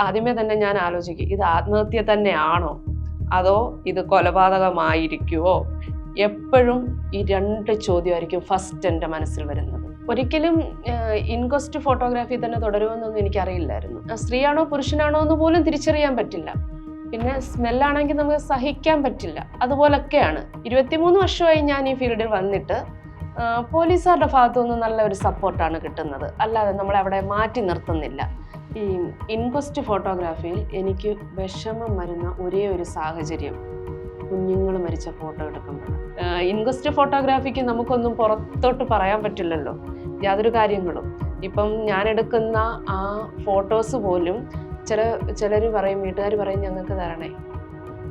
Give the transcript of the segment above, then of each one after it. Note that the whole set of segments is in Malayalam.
ആദ്യമേ തന്നെ ഞാൻ ആലോചിക്കും, ഇത് ആത്മഹത്യ തന്നെയാണോ അതോ ഇത് കൊലപാതകമായിരിക്കുമോ? എപ്പോഴും ഈ രണ്ട് ചോദ്യമായിരിക്കും ഫസ്റ്റ് എൻ്റെ മനസ്സിൽ വരുന്നത്. ഒരിക്കലും ഇൻക്വസ്റ്റ് ഫോട്ടോഗ്രാഫി തന്നെ തുടരുമെന്നൊന്നും എനിക്കറിയില്ലായിരുന്നു. സ്ത്രീയാണോ പുരുഷനാണോ എന്ന് പോലും തിരിച്ചറിയാൻ പറ്റില്ല. പിന്നെ സ്മെല്ലാണെങ്കിൽ നമുക്ക് സഹിക്കാൻ പറ്റില്ല. അതുപോലൊക്കെയാണ്. 23 വർഷമായി ഞാൻ ഈ ഫീൽഡിൽ വന്നിട്ട് പോലീസുകാരുടെ ഭാഗത്തുനിന്ന് നല്ല ഒരു സപ്പോർട്ടാണ് കിട്ടുന്നത്. അല്ലാതെ നമ്മളെ അവിടെ മാറ്റി നിർത്തുന്നില്ല. ഈ ഇൻക്വസ്റ്റ് ഫോട്ടോഗ്രാഫിയിൽ എനിക്ക് വിഷമം വരുന്ന ഒരേ ഒരു സാഹചര്യം കുഞ്ഞുങ്ങൾ മരിച്ച ഫോട്ടോ എടുക്കുമ്പോൾ. ഇൻക്വസ്റ്റ് ഫോട്ടോഗ്രാഫിക്ക് നമുക്കൊന്നും പുറത്തോട്ട് പറയാൻ പറ്റില്ലല്ലോ യാതൊരു കാര്യങ്ങളും. ഇപ്പം ഞാൻ എടുക്കുന്ന ആ ഫോട്ടോസ് പോലും ചിലർ പറയും, വീട്ടുകാർ പറയും ഞങ്ങൾക്ക് തരണേ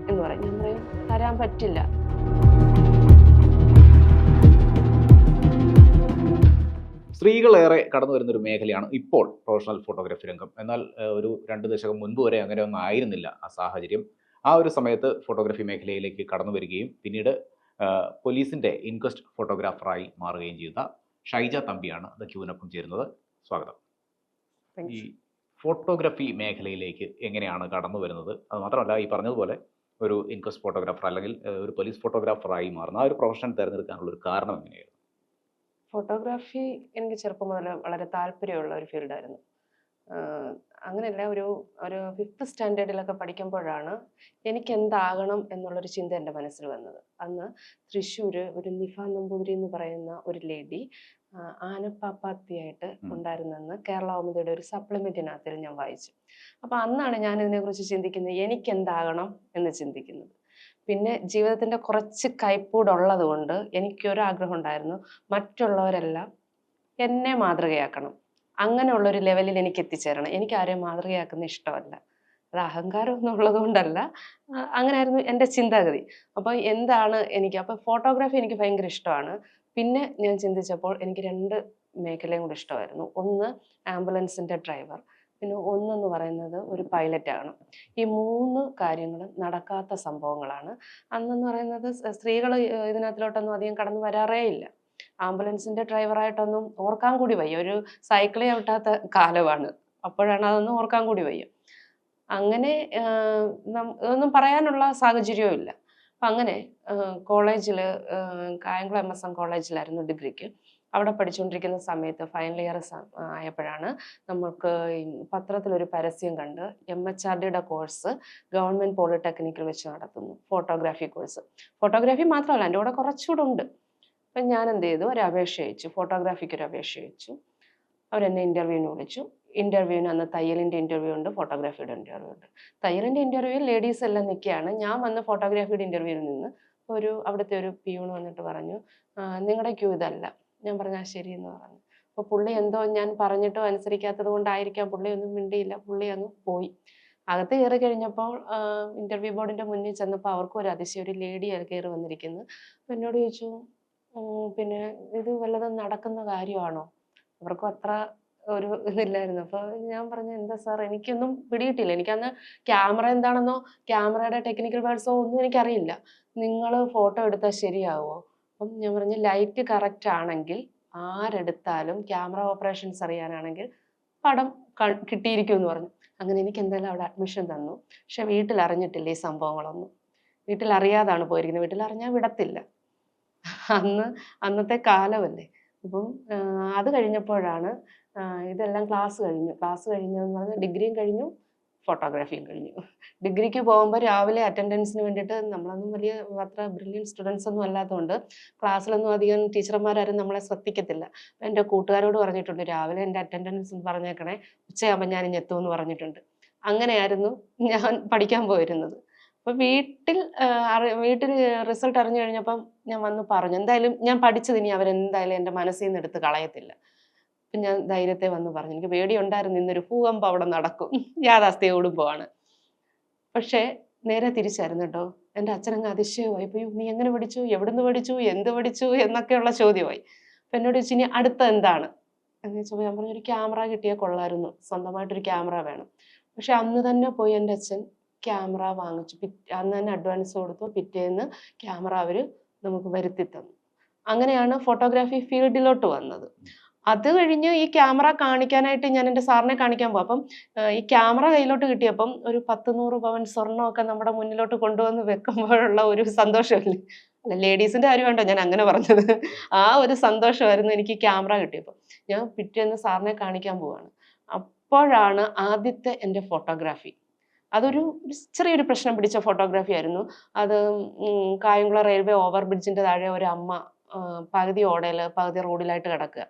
എന്ന് പറയും. ഞാൻ പറയും തരാൻ പറ്റില്ല. സ്ത്രീകളേറെ കടന്നു വരുന്നൊരു മേഖലയാണ് ഇപ്പോൾ പ്രൊഫഷണൽ ഫോട്ടോഗ്രാഫി രംഗം. എന്നാൽ ഒരു 2 ദശകം മുൻപ് വരെ അങ്ങനെയൊന്നും ആയിരുന്നില്ല ആ സാഹചര്യം. ആ ഒരു സമയത്ത് ഫോട്ടോഗ്രാഫി മേഖലയിലേക്ക് കടന്നു വരികയും പിന്നീട് പോലീസിൻ്റെ ഇൻക്വസ്റ്റ് ഫോട്ടോഗ്രാഫറായി മാറുകയും ചെയ്ത ഷൈജ തമ്പിയാണ് ദ ക്യൂവിനൊപ്പം ചേരുന്നത്. സ്വാഗതം. ഈ ഫോട്ടോഗ്രാഫി മേഖലയിലേക്ക് എങ്ങനെയാണ് കടന്നു വരുന്നത്? അത് മാത്രമല്ല, ഈ പറഞ്ഞതുപോലെ ഒരു ഇൻക്വസ്റ്റ് ഫോട്ടോഗ്രാഫർ അല്ലെങ്കിൽ ഒരു പോലീസ് ഫോട്ടോഗ്രാഫറായി മാറുന്ന ആ ഒരു പ്രൊഫഷൻ തിരഞ്ഞെടുക്കാനുള്ള ഒരു കാരണം എങ്ങനെയായിരുന്നു? ഫോട്ടോഗ്രാഫി എനിക്ക് ചെറുപ്പം മുതൽ വളരെ താല്പര്യമുള്ള ഒരു ഫീൽഡായിരുന്നു. അങ്ങനെയല്ല, ഒരു 5th സ്റ്റാൻഡേർഡിലൊക്കെ പഠിക്കുമ്പോഴാണ് എനിക്ക് എന്താകണം എന്നുള്ളൊരു ചിന്ത എൻ്റെ മനസ്സിൽ വന്നത്. അന്ന് തൃശ്ശൂർ ഒരു നിഫ നമ്പൂതിരി എന്ന് പറയുന്ന ഒരു ലേഡി ആനപ്പാപ്പാത്തിയായിട്ട് ഉണ്ടായിരുന്നെന്ന് കേരള കൗമുദിയുടെ ഒരു സപ്ലിമെന്റിനകത്തിൽ ഞാൻ വായിച്ചു. അപ്പോൾ അന്നാണ് ഞാൻ ഇതിനെക്കുറിച്ച് ചിന്തിക്കുന്നത്, എനിക്ക് എന്താകണം എന്ന് ചിന്തിക്കുന്നത്. പിന്നെ ജീവിതത്തിൻ്റെ കുറച്ച് കൈപ്പൂടുള്ളത് കൊണ്ട് എനിക്കൊരാഗ്രഹം ഉണ്ടായിരുന്നു, മറ്റുള്ളവരെല്ലാം എന്നെ മാതൃകയാക്കണം. അങ്ങനെയുള്ളൊരു ലെവലിൽ എനിക്ക് എത്തിച്ചേരണം. എനിക്ക് ആരെയും മാതൃകയാക്കുന്ന ഇഷ്ടമല്ല. അത് അഹങ്കാരം എന്നുള്ളത് കൊണ്ടല്ല, അങ്ങനെയായിരുന്നു എൻ്റെ ചിന്താഗതി. അപ്പോൾ എന്താണ് എനിക്ക്, അപ്പോൾ ഫോട്ടോഗ്രാഫി എനിക്ക് ഭയങ്കര ഇഷ്ടമാണ്. പിന്നെ ഞാൻ ചിന്തിച്ചപ്പോൾ എനിക്ക് 2 മേഖലയും കൂടി ഇഷ്ടമായിരുന്നു. ഒന്ന് ആംബുലൻസിൻ്റെ ഡ്രൈവർ, പിന്നെ ഒന്നെന്ന് പറയുന്നത് ഒരു പൈലറ്റാണ്. ഈ 3 കാര്യങ്ങളും നടക്കാത്ത സംഭവങ്ങളാണ്. അന്നെന്ന് പറയുന്നത് സ്ത്രീകൾ ഇതിനകത്തിലോട്ടൊന്നും അധികം കടന്നു വരാറേ ഇല്ല. ആംബുലൻസിൻ്റെ ഡ്രൈവറായിട്ടൊന്നും ഓർക്കാൻ കൂടി വയ്യ. ഒരു സൈക്കിളേ ചവിട്ടാത്ത കാലമാണ്. അപ്പോഴാണ് അതൊന്നും ഓർക്കാൻ കൂടി വയ്യ. അങ്ങനെ ഒന്നും പറയാനുള്ള സാഹചര്യവും ഇല്ല. അപ്പം അങ്ങനെ കോളേജിൽ കായംകുളം MSM കോളേജിലായിരുന്നു ഡിഗ്രിക്ക്. അവിടെ പഠിച്ചുകൊണ്ടിരിക്കുന്ന സമയത്ത് ഫൈനൽ ഇയർ ആയപ്പോഴാണ് നമുക്ക് പത്രത്തിലൊരു പരസ്യം കണ്ട് MHRDയുടെ കോഴ്സ് ഗവൺമെൻറ് പോളിടെക്നിക്കിൽ വെച്ച് നടത്തുന്നു, ഫോട്ടോഗ്രാഫി കോഴ്സ്. ഫോട്ടോഗ്രാഫി മാത്രമല്ല, എൻ്റെ കൂടെ കുറച്ചുകൂടെ ഉണ്ട്. അപ്പം ഞാൻ എന്ത് ചെയ്തു, ഒരു അപേക്ഷ അയച്ചു, ഫോട്ടോഗ്രാഫിക്ക് ഒരു അപേക്ഷ അയച്ചു. അവരെന്നെ ഇൻ്റർവ്യൂവിന് വിളിച്ചു. ഇൻ്റർവ്യൂവിന് അന്ന് തയ്യലിൻ്റെ ഇൻ്റർവ്യൂ ഉണ്ട്, ഫോട്ടോഗ്രാഫിയുടെ ഇൻ്റർവ്യൂ ഉണ്ട്. തയ്യലിൻ്റെ ഇൻ്റർവ്യൂവിൽ ലേഡീസ് എല്ലാം നിൽക്കുകയാണ്. ഞാൻ വന്ന് ഫോട്ടോഗ്രാഫിയുടെ ഇൻ്റർവ്യൂവിൽ നിന്ന് അവിടുത്തെ ഒരു പിയൂൺ വന്നിട്ട് പറഞ്ഞു, നിങ്ങളുടെ ക്യൂ ഇതല്ല. ഞാൻ പറഞ്ഞാൽ ശരി എന്ന് പറഞ്ഞു. അപ്പോൾ പുള്ളി എന്തോ ഞാൻ പറഞ്ഞിട്ടോ അനുസരിക്കാത്തത് കൊണ്ടായിരിക്കാം പുള്ളി ഒന്നും മിണ്ടിയില്ല. പുള്ളി അങ്ങ് പോയി. അകത്ത് കയറി കഴിഞ്ഞപ്പോൾ ഇൻ്റർവ്യൂ ബോർഡിൻ്റെ മുന്നിൽ ചെന്നപ്പോൾ അവർക്കും ഒരു അതിശയം, ഒരു ലേഡി കയറി വന്നിരിക്കുന്നു. അപ്പോൾ എന്നോട് ചോദിച്ചു, പിന്നെ ഇത് വല്ലതും നടക്കുന്ന കാര്യമാണോ? അവർക്കും അത്ര ഒരു ഇതില്ലായിരുന്നു. അപ്പോൾ ഞാൻ പറഞ്ഞു, എന്താ സാർ, എനിക്കൊന്നും പിടിയിട്ടില്ല. എനിക്കന്ന് ക്യാമറ എന്താണെന്നോ ക്യാമറയുടെ ടെക്നിക്കൽ വേർഡ്സോ ഒന്നും എനിക്കറിയില്ല. നിങ്ങൾ ഫോട്ടോ എടുത്താൽ ശരിയാവുമോ? അപ്പം ഞാൻ പറഞ്ഞു, ലൈറ്റ് കറക്റ്റ് ആണെങ്കിൽ ആരെടുത്താലും ക്യാമറ ഓപ്പറേഷൻസ് അറിയാനാണെങ്കിൽ പടം കിട്ടിയിരിക്കും എന്ന് പറഞ്ഞു. അങ്ങനെ എനിക്ക് എന്തായാലും അവിടെ അഡ്മിഷൻ തന്നു. പക്ഷെ വീട്ടിൽ അറിഞ്ഞിട്ടില്ല ഈ സംഭവങ്ങളൊന്നും. വീട്ടിൽ അറിയാതാണ് പോയിരിക്കുന്നത്. വീട്ടിൽ അറിഞ്ഞാൽ വിടത്തില്ല. അന്നത്തെ കാലമല്ലേ. അപ്പം അത് കഴിഞ്ഞപ്പോഴാണ് ഇതെല്ലാം ക്ലാസ് കഴിഞ്ഞെന്ന് പറഞ്ഞാൽ ഡിഗ്രിയും കഴിഞ്ഞു, ഫോട്ടോഗ്രാഫിയും കഴിഞ്ഞു. ഡിഗ്രിക്ക് പോകുമ്പോൾ രാവിലെ അറ്റൻഡൻസിന് വേണ്ടിയിട്ട്, നമ്മളൊന്നും വലിയ അത്ര ബ്രില്യൻ സ്റ്റുഡൻസ് ഒന്നും അല്ലാത്തതുകൊണ്ട് ക്ലാസ്സിലൊന്നും അധികം ടീച്ചർമാരും നമ്മളെ ശ്രദ്ധിക്കത്തില്ല. എൻ്റെ കൂട്ടുകാരോട് പറഞ്ഞിട്ടുണ്ട്, രാവിലെ എൻ്റെ അറ്റൻഡൻസ് പറഞ്ഞേക്കണേ, ഉച്ചയാകുമ്പോൾ ഞാൻ എത്തുമെന്ന് പറഞ്ഞിട്ടുണ്ട്. അങ്ങനെയായിരുന്നു ഞാൻ പഠിക്കാൻ പോയിരുന്നത്. അപ്പോൾ വീട്ടിൽ റിസൾട്ട് അറിഞ്ഞു കഴിഞ്ഞപ്പം ഞാൻ വന്ന് പറഞ്ഞു, എന്തായാലും ഞാൻ പഠിച്ചത് ഇനി അവരെന്തായാലും എൻ്റെ മനസ്സിൽ നിന്ന് എടുത്ത് കളയത്തില്ല. അപ്പം ഞാൻ ധൈര്യത്തെ വന്ന് പറഞ്ഞു. എനിക്ക് പേടിയുണ്ടായിരുന്നു, ഇന്നൊരു ഭൂകമ്പം അവിടെ നടക്കും, യാഥാസ്ഥിതിയോടും പോവാണ്. പക്ഷേ നേരെ തിരിച്ചായിരുന്നു കേട്ടോ. എൻ്റെ അച്ഛനങ്ങ് അതിശയമായി പോയി. നീ എങ്ങനെ പഠിച്ചു, എവിടുന്ന് പഠിച്ചു, എന്ത് പഠിച്ചു എന്നൊക്കെയുള്ള ചോദ്യമായി. അപ്പം എന്നോട് ചോദിച്ചു, ഇനി അടുത്ത എന്താണ് എന്ന് ചോദിച്ചപ്പോൾ ഞാൻ പറഞ്ഞു, ഒരു ക്യാമറ കിട്ടിയാൽ കൊള്ളായിരുന്നു, സ്വന്തമായിട്ടൊരു ക്യാമറ വേണം. പക്ഷെ അന്ന് തന്നെ പോയി എൻ്റെ അച്ഛൻ ക്യാമറ വാങ്ങിച്ചു. അന്ന് തന്നെ അഡ്വാൻസ് കൊടുത്തു. പിറ്റേന്ന് ക്യാമറ അവർ നമുക്ക് വരുത്തി തന്നു. അങ്ങനെയാണ് ഫോട്ടോഗ്രാഫി ഫീൽഡിലോട്ട് വന്നത്. അത് കഴിഞ്ഞ് ഈ ക്യാമറ കാണിക്കാനായിട്ട് ഞാൻ എൻ്റെ സാറിനെ കാണിക്കാൻ പോകും. അപ്പം ഈ ക്യാമറ കയ്യിലോട്ട് കിട്ടിയപ്പം ഒരു 10, 100 പവൻ സ്വർണ്ണമൊക്കെ നമ്മുടെ മുന്നിലോട്ട് കൊണ്ടുവന്ന് വെക്കുമ്പോഴുള്ള ഒരു സന്തോഷമില്ലേ? അല്ല ലേഡീസിന്റെ കാര്യമാണട്ടോ ഞാൻ അങ്ങനെ പറഞ്ഞത്. ആ ഒരു സന്തോഷമായിരുന്നു എനിക്ക് ക്യാമറ കിട്ടിയപ്പോൾ. ഞാൻ പിറ്റേന്ന് സാറിനെ കാണിക്കാൻ പോവാണ്. അപ്പോഴാണ് ആദ്യത്തെ എൻ്റെ ഫോട്ടോഗ്രാഫി. ഒരു ചെറിയൊരു പ്രശ്നം പിടിച്ച ഫോട്ടോഗ്രാഫി ആയിരുന്നു. അത് കായംകുളം റെയിൽവേ ഓവർ ബ്രിഡ്ജിന്റെ താഴെ ഒരു അമ്മ പകുതി ഓടയില് പകുതി റോഡിലായിട്ട് കിടക്കുക.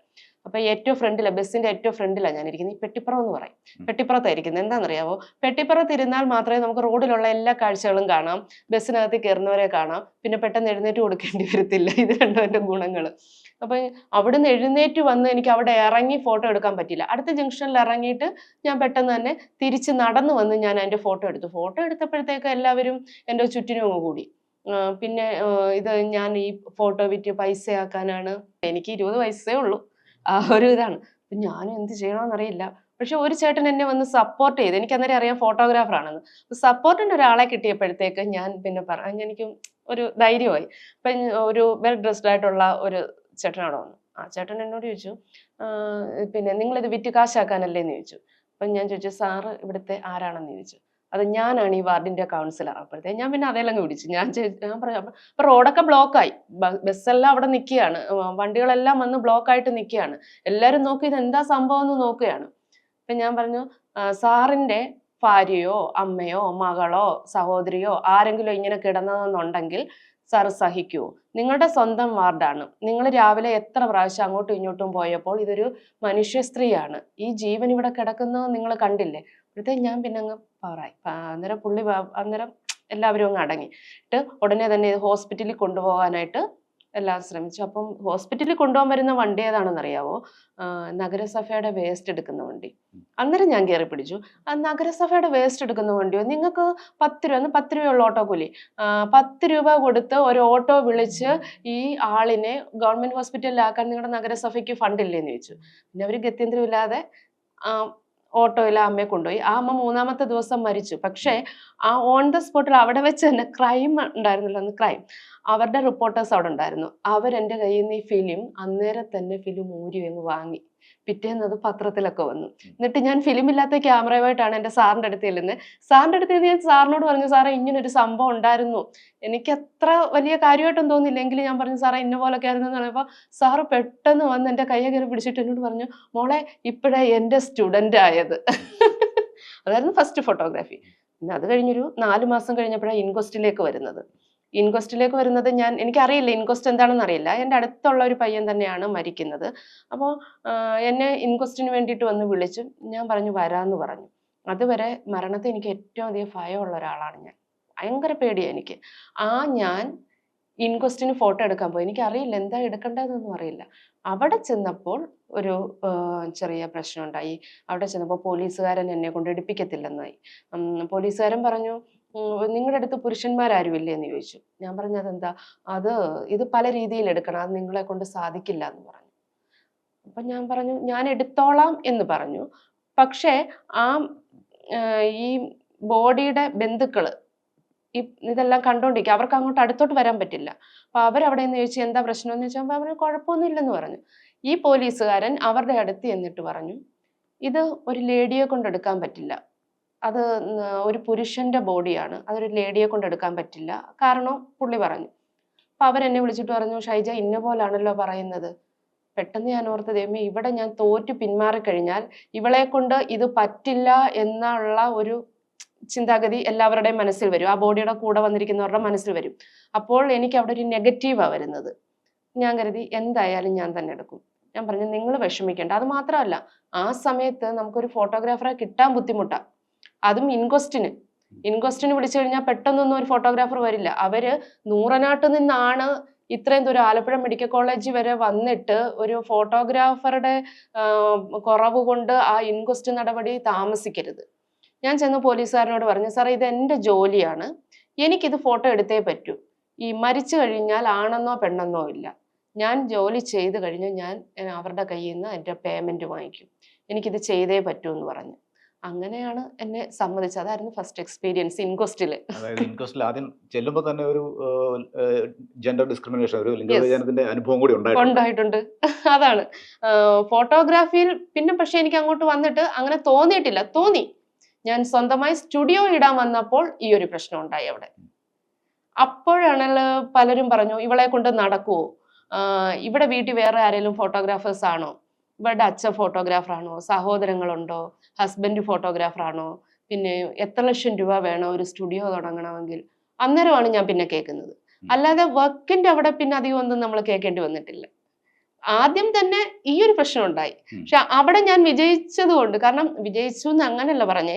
അപ്പൊ ഏറ്റവും ഫ്രണ്ടിലാ, ബസ്സിന്റെ ഏറ്റവും ഫ്രണ്ടിലാ ഞാനിരിക്കുന്നത്. ഈ പെട്ടിപ്പുറം എന്ന് പറയും. പെട്ടിപ്പുറത്തായിരിക്കുന്നത്. എന്താണെന്നറിയാവോ? പെട്ടിപ്പുറത്ത് ഇരുന്നാൽ മാത്രമേ നമുക്ക് റോഡിലുള്ള എല്ലാ കാഴ്ചകളും കാണാം, ബസ്സിനകത്ത് കയറുന്നവരെ കാണാം, പിന്നെ പെട്ടെന്ന് എഴുന്നേറ്റ് കൊടുക്കേണ്ടി വരത്തില്ല. ഇത് രണ്ടും എൻ്റെ ഗുണങ്ങൾ. അപ്പൊ അവിടുന്ന് എഴുന്നേറ്റ് വന്ന് എനിക്ക് അവിടെ ഇറങ്ങി ഫോട്ടോ എടുക്കാൻ പറ്റില്ല. അടുത്ത ജംഗ്ഷനിൽ ഇറങ്ങിയിട്ട് ഞാൻ പെട്ടെന്ന് തന്നെ തിരിച്ച് നടന്നു വന്ന് ഞാൻ അതിന്റെ ഫോട്ടോ എടുത്തു. ഫോട്ടോ എടുത്തപ്പോഴത്തേക്ക് എല്ലാവരും എൻ്റെ ചുറ്റിനും അങ്ങ് കൂടി. പിന്നെ ഇത് ഞാൻ ഈ ഫോട്ടോ വിറ്റ് പൈസയാക്കാനാണ്. എനിക്ക് 20 വയസ്സേ ഉള്ളൂ. ആ ഒരു ഇതാണ്. അപ്പൊ ഞാനും എന്ത് ചെയ്യണമെന്നറിയില്ല. പക്ഷെ ഒരു ചേട്ടൻ എന്നെ വന്ന് സപ്പോർട്ട് ചെയ്തു. എനിക്ക് അന്നേരം അറിയാം ഫോട്ടോഗ്രാഫർ ആണെന്ന്. സപ്പോർട്ടിന് ഒരാളെ കിട്ടിയപ്പോഴത്തേക്ക് ഞാൻ പിന്നെ എനിക്ക് ഒരു ധൈര്യമായി. അപ്പൊ ഒരു വെൽ ഡ്രസ്ഡ് ആയിട്ടുള്ള ഒരു ചേട്ടൻ അവിടെ വന്നു. ആ ചേട്ടൻ എന്നോട് ചോദിച്ചു, പിന്നെ നിങ്ങളിത് വിറ്റ് കാശാക്കാനല്ലേ എന്ന് ചോദിച്ചു. അപ്പൊ ഞാൻ ചോദിച്ചു, സാറ് ഇവിടുത്തെ ആരാണെന്ന് ചോദിച്ചു. അത് ഞാനാണ് ഈ വാർഡിന്റെ കൗൺസിലർ. അപ്പോഴത്തേക്ക് ഞാൻ പിന്നെ അതെല്ലാം പിടിച്ചു. ഞാൻ പറഞ്ഞു അപ്പൊ റോഡൊക്കെ ബ്ലോക്കായി, ബസ്സെല്ലാം അവിടെ നിൽക്കുകയാണ്, വണ്ടികളെല്ലാം വന്ന് ബ്ലോക്കായിട്ട് നിൽക്കുകയാണ്. എല്ലാവരും നോക്കി ഇത് എന്താ സംഭവം എന്ന് നോക്കുകയാണ്. അപ്പൊ ഞാൻ പറഞ്ഞു, സാറിന്റെ ഭാര്യയോ അമ്മയോ മകളോ സഹോദരിയോ ആരെങ്കിലും ഇങ്ങനെ കിടന്നതെന്നുണ്ടെങ്കിൽ സാറ് സഹിക്കുവോ? നിങ്ങളുടെ സ്വന്തം വാർഡാണ്. നിങ്ങൾ രാവിലെ എത്ര പ്രാവശ്യം അങ്ങോട്ടും ഇങ്ങോട്ടും പോയപ്പോൾ ഇതൊരു മനുഷ്യ സ്ത്രീയാണ്. ഈ ജീവൻ ഇവിടെ കിടക്കുന്നത് നിങ്ങൾ കണ്ടില്ലേ? അപ്പോഴത്തേക്ക് ഞാൻ പിന്നെ അങ്ങ് പവറായി. അന്നേരം അന്നേരം എല്ലാവരും അങ്ങ് അടങ്ങിയിട്ട് ഉടനെ തന്നെ ഹോസ്പിറ്റലിൽ കൊണ്ടുപോകാനായിട്ട് എല്ലാം ശ്രമിച്ചു. അപ്പം ഹോസ്പിറ്റലിൽ കൊണ്ടുപോകാൻ വരുന്ന വണ്ടി ഏതാണെന്നറിയാവോ? നഗരസഭയുടെ വേസ്റ്റ് എടുക്കുന്ന വണ്ടി. അന്നേരം ഞാൻ കയറി പിടിച്ചു. നഗരസഭയുടെ വേസ്റ്റ് എടുക്കുന്ന വണ്ടിയോ? നിങ്ങൾക്ക് 10 രൂപ, 10 രൂപയുള്ള ഓട്ടോ കൂലി, 10 രൂപ കൊടുത്ത് ഒരു ഓട്ടോ വിളിച്ച് ഈ ആളിനെ ഗവൺമെന്റ് ഹോസ്പിറ്റലിലാക്കാൻ നിങ്ങളുടെ നഗരസഭയ്ക്ക് ഫണ്ടില്ലേന്ന് ചോദിച്ചു. പിന്നെ അവർ ഗത്യന്തരമില്ലാതെ ഓട്ടോയിൽ ആ അമ്മയെ കൊണ്ടുപോയി. ആ അമ്മ 3-ാമത്തെ ദിവസം മരിച്ചു. പക്ഷേ ആ ഓൺ ദ സ്പോട്ടിൽ അവിടെ വെച്ച് തന്നെ ക്രൈം ഉണ്ടായിരുന്നല്ലോ, അന്ന് ക്രൈം, അവരുടെ റിപ്പോർട്ടേഴ്സ് അവിടെ ഉണ്ടായിരുന്നു. അവരെൻ്റെ കയ്യിൽ നിന്ന് ഈ ഫിലിം അന്നേരം തന്നെ ഫിലിം ഊരി അങ്ങ് വാങ്ങി. പിറ്റേന്ന് അത് പത്രത്തിലൊക്കെ വന്നു. എന്നിട്ട് ഞാൻ ഫിലിമില്ലാത്ത ക്യാമറയുമായിട്ടാണ് എൻ്റെ സാറിൻ്റെ അടുത്ത് ചെല്ലുന്നത്. സാറിൻ്റെ അടുത്ത് ഞാൻ സാറിനോട് പറഞ്ഞു, സാറേ ഇങ്ങനൊരു സംഭവം ഉണ്ടായിരുന്നു, എനിക്ക് അത്ര വലിയ കാര്യമായിട്ടൊന്നും തോന്നിയില്ല, എങ്കിലും ഞാൻ പറഞ്ഞു സാറേ ഇന്ന പോലൊക്കെ ആയിരുന്നു എന്ന് പറഞ്ഞപ്പോൾ സാറ് പെട്ടെന്ന് വന്ന് എൻ്റെ കയ്യെ കയറി പിടിച്ചിട്ട് എന്നോട് പറഞ്ഞു, മോളെ ഇപ്പോഴാണ് എൻ്റെ സ്റ്റുഡൻ്റ് ആയത്. അതായിരുന്നു ഫസ്റ്റ് ഫോട്ടോഗ്രാഫി. പിന്നെ അത് കഴിഞ്ഞൊരു 4 മാസം കഴിഞ്ഞപ്പോഴാണ് ഇൻക്വസ്റ്റിലേക്ക് വരുന്നത്. എനിക്കറിയില്ല ഇൻക്വസ്റ്റ് എന്താണെന്ന് അറിയില്ല. എൻ്റെ അടുത്തുള്ള ഒരു പയ്യൻ തന്നെയാണ് മരിക്കുന്നത്. അപ്പോൾ എന്നെ ഇൻക്വസ്റ്റിന് വേണ്ടിയിട്ട് വന്ന് വിളിച്ചു. ഞാൻ പറഞ്ഞു വരാമെന്ന് പറഞ്ഞു. അതുവരെ മരണത്തെ എനിക്ക് ഏറ്റവും അധികം ഭയമുള്ള ഒരാളാണ് ഞാൻ. ഭയങ്കര പേടിയാണ് എനിക്ക്. ഞാൻ ഇൻക്വസ്റ്റിന് ഫോട്ടോ എടുക്കാൻ പോയി. എനിക്കറിയില്ല എന്താ എടുക്കേണ്ടതെന്നൊന്നും അറിയില്ല. അവിടെ ചെന്നപ്പോൾ ഒരു ചെറിയ പ്രശ്നം ഉണ്ടായി. അവിടെ ചെന്നപ്പോൾ പോലീസുകാരൻ എന്നെ കൊണ്ട് എടുപ്പിക്കത്തില്ലെന്നായി. പോലീസുകാരൻ പറഞ്ഞു, നിങ്ങളുടെ അടുത്ത് പുരുഷന്മാരാരും ഇല്ലേ എന്ന് ചോദിച്ചു. ഞാൻ പറഞ്ഞു അതെന്താ? ഇത് പല രീതിയിൽ എടുക്കണം, അത് നിങ്ങളെ കൊണ്ട് സാധിക്കില്ല എന്ന് പറഞ്ഞു. അപ്പൊ ഞാൻ പറഞ്ഞു ഞാൻ എടുത്തോളാം എന്ന് പറഞ്ഞു. പക്ഷേ ഈ ബോഡിയുടെ ബന്ധുക്കള് ഇതെല്ലാം കണ്ടോണ്ടിരിക്കുക, അവർക്ക് അങ്ങോട്ട് അടുത്തോട്ട് വരാൻ പറ്റില്ല. അപ്പൊ അവരവിടെ നിന്ന് ചോദിച്ചു എന്താ പ്രശ്നം എന്ന് ചോദിച്ചാൽ അവന് കുഴപ്പമൊന്നും ഇല്ലെന്ന് പറഞ്ഞു. ഈ പോലീസുകാരൻ അവരുടെ അടുത്ത് എന്നിട്ട് പറഞ്ഞു, ഇത് ഒരു ലേഡിയെ കൊണ്ട് എടുക്കാൻ പറ്റില്ല, അത് ഒരു പുരുഷന്റെ ബോഡിയാണ്, അതൊരു ലേഡിയെ കൊണ്ട് എടുക്കാൻ പറ്റില്ല കാരണം പുള്ളി പറഞ്ഞു. അപ്പൊ അവരെന്നെ വിളിച്ചിട്ട് പറഞ്ഞു, ഷൈജ ഇന്ന പോലാണല്ലോ പറയുന്നത്. പെട്ടെന്ന് ഞാൻ ഓർത്ത്, ദൈവമേ ഇവിടെ ഞാൻ തോറ്റു പിന്മാറിക്കഴിഞ്ഞാൽ ഇവളെ കൊണ്ട് ഇത് പറ്റില്ല എന്നുള്ള ഒരു ചിന്താഗതി എല്ലാവരുടെയും മനസ്സിൽ വരും, ആ ബോഡിയുടെ കൂടെ വന്നിരിക്കുന്നവരുടെ മനസ്സിൽ വരും. അപ്പോൾ എനിക്ക് അവിടെ ഒരു നെഗറ്റീവാണ് വരുന്നത്. ഞാൻ കരുതി എന്തായാലും ഞാൻ തന്നെ എടുക്കും. ഞാൻ പറഞ്ഞു നിങ്ങൾ വിഷമിക്കേണ്ട. അത് മാത്രമല്ല ആ സമയത്ത് നമുക്കൊരു ഫോട്ടോഗ്രാഫറെ കിട്ടാൻ ബുദ്ധിമുട്ടാണ്, അതും ഇൻക്വസ്റ്റിന് വിളിച്ചു കഴിഞ്ഞാൽ പെട്ടെന്നൊന്നും ഒരു ഫോട്ടോഗ്രാഫർ വരില്ല. അവര് നൂറനാട്ട് നിന്നാണ് ഇത്രയും ദൂരം ആലപ്പുഴ മെഡിക്കൽ കോളേജ് വരെ വന്നിട്ട് ഒരു ഫോട്ടോഗ്രാഫറുടെ കുറവ് കൊണ്ട് ആ ഇൻക്വസ്റ്റ് നടപടി താമസിക്കരുത്. ഞാൻ ചെന്ന് പോലീസുകാരനോട് പറഞ്ഞു, സാറേ ഇത് എൻ്റെ ജോലിയാണ്, എനിക്കിത് ഫോട്ടോ എടുത്തേ പറ്റൂ, ഈ മരിച്ചു കഴിഞ്ഞാൽ ആണെന്നോ പെണ്ണെന്നോ ഇല്ല, ഞാൻ ജോലി ചെയ്ത് കഴിഞ്ഞ് ഞാൻ അവരുടെ കയ്യിൽ നിന്ന് എൻ്റെ പേയ്മെൻറ്റ് വാങ്ങിക്കും, എനിക്കിത് ചെയ്തേ പറ്റൂ എന്ന് പറഞ്ഞു. അങ്ങനെയാണ് എന്നെ സമ്മതിച്ചത്. അതായിരുന്നു ഫസ്റ്റ് എക്സ്പീരിയൻസ് ഇൻക്വസ്റ്റില്. അതായത് ഇൻക്വസ്റ്റിൽ ആദ്യം ചെല്ലുമ്പോൾ തന്നെ ഒരു ജെൻഡർ ഡിസ്ക്രിമിനേഷൻ, ഒരു യെസ്, ലിംഗവിവേചനത്തിന്റെ അനുഭവം കൂടി ഉണ്ടായിട്ടുണ്ട്. ഉണ്ടായിട്ടുണ്ട്. അതാണ് ഫോട്ടോഗ്രാഫിയിൽ പിന്നെ പക്ഷെ എനിക്ക് അങ്ങോട്ട് വന്നിട്ട് അങ്ങനെ തോന്നിയിട്ടില്ല. തോന്നി ഞാൻ സ്വന്തമായി സ്റ്റുഡിയോ ഇടാൻ വന്നപ്പോൾ ഈ ഒരു പ്രശ്നം ഉണ്ടായി അവിടെ. അപ്പോഴാണല്ലോ പലരും പറഞ്ഞു ഇവളെ കൊണ്ട് നടക്കുവോ, ഇവിടെ വീട്ടിൽ വേറെ ആരെങ്കിലും ഫോട്ടോഗ്രാഫേഴ്സ് ആണോ, ഇവരുടെ അച്ഛൻ ഫോട്ടോഗ്രാഫർ ആണോ, സഹോദരങ്ങളുണ്ടോ, ഹസ്ബൻഡ് ഫോട്ടോഗ്രാഫർ ആണോ, പിന്നെ എത്ര ലക്ഷം രൂപ വേണം ഒരു സ്റ്റുഡിയോ തുടങ്ങണമെങ്കിൽ. അന്നേരമാണ് ഞാൻ പിന്നെ കേൾക്കുന്നത്. അല്ലാതെ വർക്കിന്റെ അവിടെ പിന്നെ അധികം ഒന്നും നമ്മൾ കേൾക്കേണ്ടി വന്നിട്ടില്ല. ആദ്യം തന്നെ ഈ ഒരു പ്രശ്നം ഉണ്ടായി. പക്ഷെ അവിടെ ഞാൻ വിജയിച്ചത് കൊണ്ട്, കാരണം വിജയിച്ചു എന്ന് അങ്ങനെയല്ല പറഞ്ഞേ,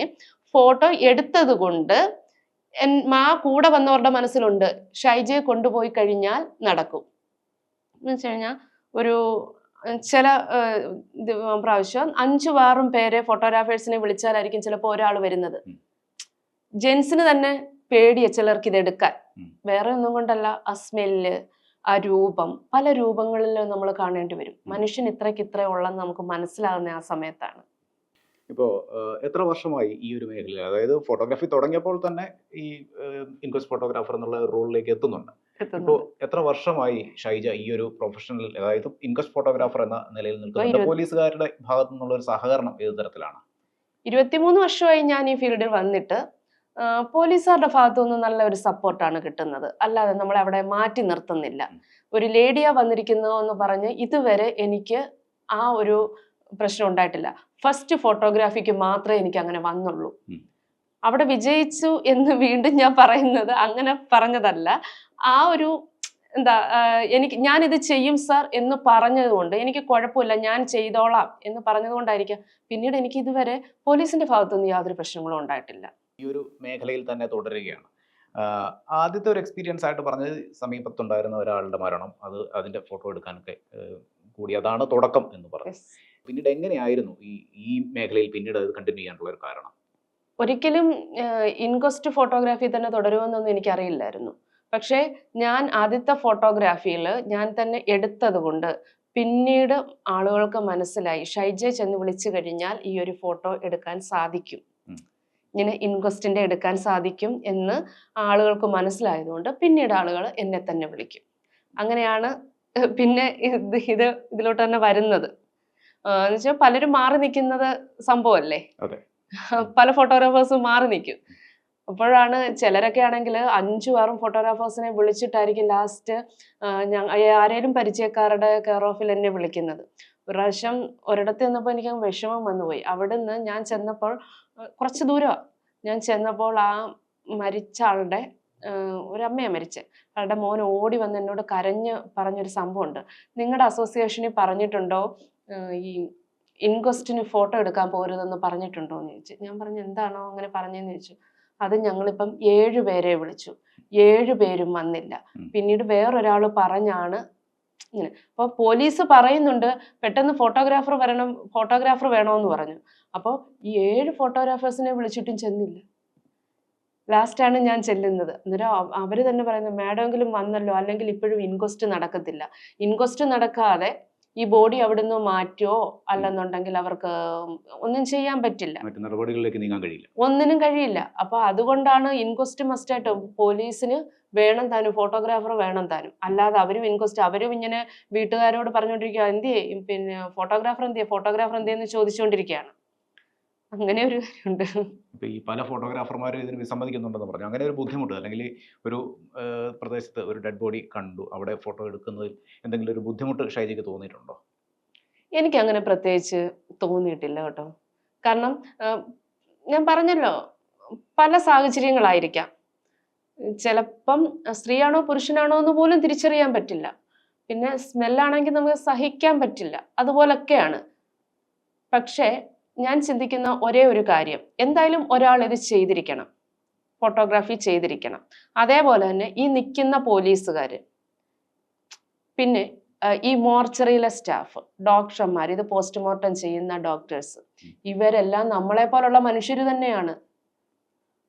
ഫോട്ടോ എടുത്തത് കൊണ്ട് കൂടെ വന്നവരുടെ മനസ്സിലുണ്ട് ഷൈജയെ കൊണ്ടുപോയി കഴിഞ്ഞാൽ നടക്കും എന്ന് വെച്ച് കഴിഞ്ഞാൽ ഒരു ചില പ്രാവശ്യം 5-6 പേരെ ഫോട്ടോഗ്രാഫേഴ്സിനെ വിളിച്ചാലായിരിക്കും ചിലപ്പോൾ ഒരാൾ വരുന്നത്. ജെൻസിന് തന്നെ പേടിയ ചിലർക്ക് ഇത് എടുക്കാൻ. വേറെ ഒന്നും കൊണ്ടല്ല, ആ സ്മെല്ല്, ആ രൂപം, പല രൂപങ്ങളിൽ നമ്മൾ കാണേണ്ടി വരും. മനുഷ്യൻ ഇത്ര ഉള്ളെന്ന് നമുക്ക് മനസ്സിലാകുന്ന ആ സമയത്താണ്. ഇപ്പോൾ എത്ര വർഷമായി ഈ ഒരു മേഖലയിൽ, അതായത് ഫോട്ടോഗ്രാഫി തുടങ്ങിയപ്പോൾ തന്നെ ഈ ഇൻക്വസ്റ്റ് ഫോട്ടോഗ്രാഫർ എന്നുള്ള റോളിലേക്ക് എത്തുന്നുണ്ട്. ഇപ്പോൾ എത്ര വർഷമായി ഷൈജ ഈ ഒരു പ്രൊഫഷണൽ, അതായത് ഇൻക്വസ്റ്റ് ഫോട്ടോഗ്രാഫർ എന്ന നിലയിൽ നിൽക്കുന്നുണ്ട്? പോലീസുകാരുടെ ഭാഗത്തു നിന്നുള്ള ഒരു സഹകരണം ഏത് തരത്തിലാണ്? 23 വർഷമായി ഞാൻ ഈ ഫീൽഡിൽ വന്നിട്ട്. പോലീസുകാരുടെ ഭാഗത്തു നിന്ന് നല്ല ഒരു സപ്പോർട്ടാണ് കിട്ടുന്നത്. അല്ലാതെ നമ്മളെ അവിടെ മാറ്റി നിർത്തുന്നില്ല. ഒരു ലേഡിയാ വന്നിരിക്കുന്നു എന്ന് പറഞ്ഞ് ഇതുവരെ എനിക്ക് ആ ഒരു പ്രശ്നം ഉണ്ടായിട്ടില്ല. ഫസ്റ്റ് ഫോട്ടോഗ്രാഫിക്ക് മാത്രമേ എനിക്ക് അങ്ങനെ വന്നുള്ളൂ. അവിടെ വിജയിച്ചു എന്ന് വീണ്ടും ഞാൻ പറയുന്നത് അങ്ങനെ പറഞ്ഞതല്ല. ആ ഒരു ഞാനിത് ചെയ്യും സാർ എന്ന് പറഞ്ഞതുകൊണ്ട് എനിക്ക് കുഴപ്പമില്ല, ഞാൻ ചെയ്തോളാം എന്ന് പറഞ്ഞതുകൊണ്ടായിരിക്കാം പിന്നീട് എനിക്ക് ഇതുവരെ പോലീസിന്റെ ഭാഗത്തുനിന്ന് യാതൊരു പ്രശ്നങ്ങളും ഉണ്ടായിട്ടില്ല. ഈ ഒരു മേഖലയിൽ തന്നെ തുടരുകയാണ്. ആദ്യത്തെ ഒരു എക്സ്പീരിയൻസ് ആയിട്ട് പറഞ്ഞത് സമീപത്തുണ്ടായിരുന്ന ഒരാളുടെ മരണം, അതിന്റെ ഫോട്ടോ എടുക്കാനൊക്കെ കൂടി അതാണ് തുടക്കം എന്ന് പറഞ്ഞു. പിന്നീട് എങ്ങനെയായിരുന്നു ഈ മേഖലയിൽ പിന്നീട് അത് കണ്ടിന്യൂ ചെയ്യാനുള്ള ഒരു കാരണം? ഒരിക്കലും ഇൻക്വസ്റ്റ് ഫോട്ടോഗ്രാഫി തന്നെ തുടരുമെന്നൊന്നും എനിക്കറിയില്ലായിരുന്നു. പക്ഷേ ഞാൻ ആദ്യത്തെ ഫോട്ടോഗ്രാഫിയിൽ ഞാൻ തന്നെ എടുത്തത് കൊണ്ട് പിന്നീട് ആളുകൾക്ക് മനസ്സിലായി ഷൈജയെ ചെന്ന് വിളിച്ചു കഴിഞ്ഞാൽ ഈ ഒരു ഫോട്ടോ എടുക്കാൻ സാധിക്കും, ഇങ്ങനെ ഇൻക്വസ്റ്റിന്റെ എടുക്കാൻ സാധിക്കും എന്ന് ആളുകൾക്ക് മനസ്സിലായതുകൊണ്ട് പിന്നീട് ആളുകൾ എന്നെ തന്നെ വിളിക്കും. അങ്ങനെയാണ് പിന്നെ ഇതിലോട്ട് തന്നെ വരുന്നത്. എന്നുവെച്ചാൽ പലരും മാറി നിൽക്കുന്നത് സംഭവമല്ലേ, പല ഫോട്ടോഗ്രാഫേഴ്സും മാറി നിൽക്കും. അപ്പോഴാണ് ചിലരൊക്കെ ആണെങ്കിൽ 5-6 ഫോട്ടോഗ്രാഫേഴ്സിനെ വിളിച്ചിട്ടായിരിക്കും ലാസ്റ്റ് ആരേലും പരിചയക്കാരുടെ കെയർ ഓഫിൽ എന്നെ വിളിക്കുന്നത്. ഒരു പ്രാവശ്യം ഒരിടത്ത് ചെന്നപ്പോൾ എനിക്ക് വിഷമം വന്നുപോയി. അവിടുന്ന് ഞാൻ ചെന്നപ്പോൾ കുറച്ച് ദൂരമാണ്. ഞാൻ ചെന്നപ്പോൾ ആ മരിച്ച ആളുടെ ഒരമ്മയാണ് മരിച്ചത്, അവളുടെ മോൻ ഓടി വന്ന് എന്നോട് കരഞ്ഞ് പറഞ്ഞൊരു സംഭവമുണ്ട്. നിങ്ങളുടെ അസോസിയേഷനിൽ പറഞ്ഞിട്ടുണ്ടോ ഈ ഇൻക്വസ്റ്റിന് ഫോട്ടോ എടുക്കാൻ പോരുതെന്ന് പറഞ്ഞിട്ടുണ്ടോ എന്ന് ചോദിച്ചു. ഞാൻ പറഞ്ഞു എന്താണോ അങ്ങനെ പറഞ്ഞതെന്ന് ചോദിച്ചു. അത് ഞങ്ങളിപ്പം 7 പേരെ വിളിച്ചു, 7 പേരും വന്നില്ല. പിന്നീട് വേറൊരാൾ പറഞ്ഞാണ് ഇങ്ങനെ. അപ്പോൾ പോലീസ് പറയുന്നുണ്ട് പെട്ടെന്ന് ഫോട്ടോഗ്രാഫർ വേണമെന്ന് പറഞ്ഞു. അപ്പോൾ ഈ 7 ഫോട്ടോഗ്രാഫേഴ്സിനെ വിളിച്ചിട്ടും ചെന്നില്ല. ലാസ്റ്റാണ് ഞാൻ ചെല്ലുന്നത്. അന്നേരം അവർ തന്നെ പറയുന്നത് മാഡമെങ്കിലും വന്നല്ലോ, അല്ലെങ്കിൽ ഇപ്പോഴും ഇൻക്വസ്റ്റ് നടക്കത്തില്ല. ഇൻക്വസ്റ്റ് നടക്കാതെ ഈ ബോഡി അവിടുന്ന് മാറ്റുമോ അല്ലെന്നുണ്ടെങ്കിൽ അവർക്ക് ഒന്നും ചെയ്യാൻ പറ്റില്ല, നടപടികളിലേക്ക് നീങ്ങാൻ കഴിയില്ല, ഒന്നിനും കഴിയില്ല. അപ്പൊ അതുകൊണ്ടാണ് ഇൻക്വസ്റ്റ് മസ്റ്റായിട്ട് പോലീസിന് വേണം താനും, ഫോട്ടോഗ്രാഫർ വേണം താനും. അല്ലാതെ അവരും അവരും ഇങ്ങനെ വീട്ടുകാരോട് പറഞ്ഞുകൊണ്ടിരിക്കുക എന്തിയേ, പിന്നെ ഫോട്ടോഗ്രാഫർ എന്തിയെന്ന് ചോദിച്ചുകൊണ്ടിരിക്കുകയാണ്. അങ്ങനെ ഒരു കാര്യമുണ്ട്. ഇപ്പൊ ഈ പല ഫോട്ടോഗ്രാഫർമാരും ഇതിന് വിസമ്മതിക്കുന്നുണ്ടെന്ന് പറഞ്ഞു. അങ്ങനെ ഒരു ബുദ്ധിമുട്ട്, അല്ലെങ്കിൽ ഒരു പ്രദേശത്ത് ഒരു ഡെഡ് ബോഡി കണ്ടു, അവിടെ ഫോട്ടോ എടുക്കുന്നതിൽ എന്തെങ്കിലും ഒരു ബുദ്ധിമുട്ട് ഷൈജയ്ക്ക് തോന്നിയിട്ടുണ്ടോ? എനിക്ക് അങ്ങനെ പ്രത്യേകിച്ച് തോന്നിയിട്ടില്ല കേട്ടോ. കാരണം ഞാൻ പറഞ്ഞല്ലോ, പല സാഹചര്യങ്ങളായിരിക്കാം. ചിലപ്പം സ്ത്രീയാണോ പുരുഷനാണോ എന്ന് പോലും തിരിച്ചറിയാൻ പറ്റില്ല. പിന്നെ സ്മെല്ലാണെങ്കിൽ നമുക്ക് സഹിക്കാൻ പറ്റില്ല, അതുപോലൊക്കെയാണ്. പക്ഷേ ഞാൻ ചിന്തിക്കുന്ന ഒരേ ഒരു കാര്യം, എന്തായാലും ഒരാൾ ഇത് ചെയ്തിരിക്കണം, ഫോട്ടോഗ്രാഫി ചെയ്തിരിക്കണം. അതേപോലെ തന്നെ ഈ നിൽക്കുന്ന പോലീസുകാർ, പിന്നെ ഈ മോർച്ചറിയിലെ സ്റ്റാഫ്, ഡോക്ടർമാർ, ഇത് പോസ്റ്റ്മോർട്ടം ചെയ്യുന്ന ഡോക്ടേഴ്സ്, ഇവരെല്ലാം നമ്മളെ പോലുള്ള മനുഷ്യർ തന്നെയാണ്.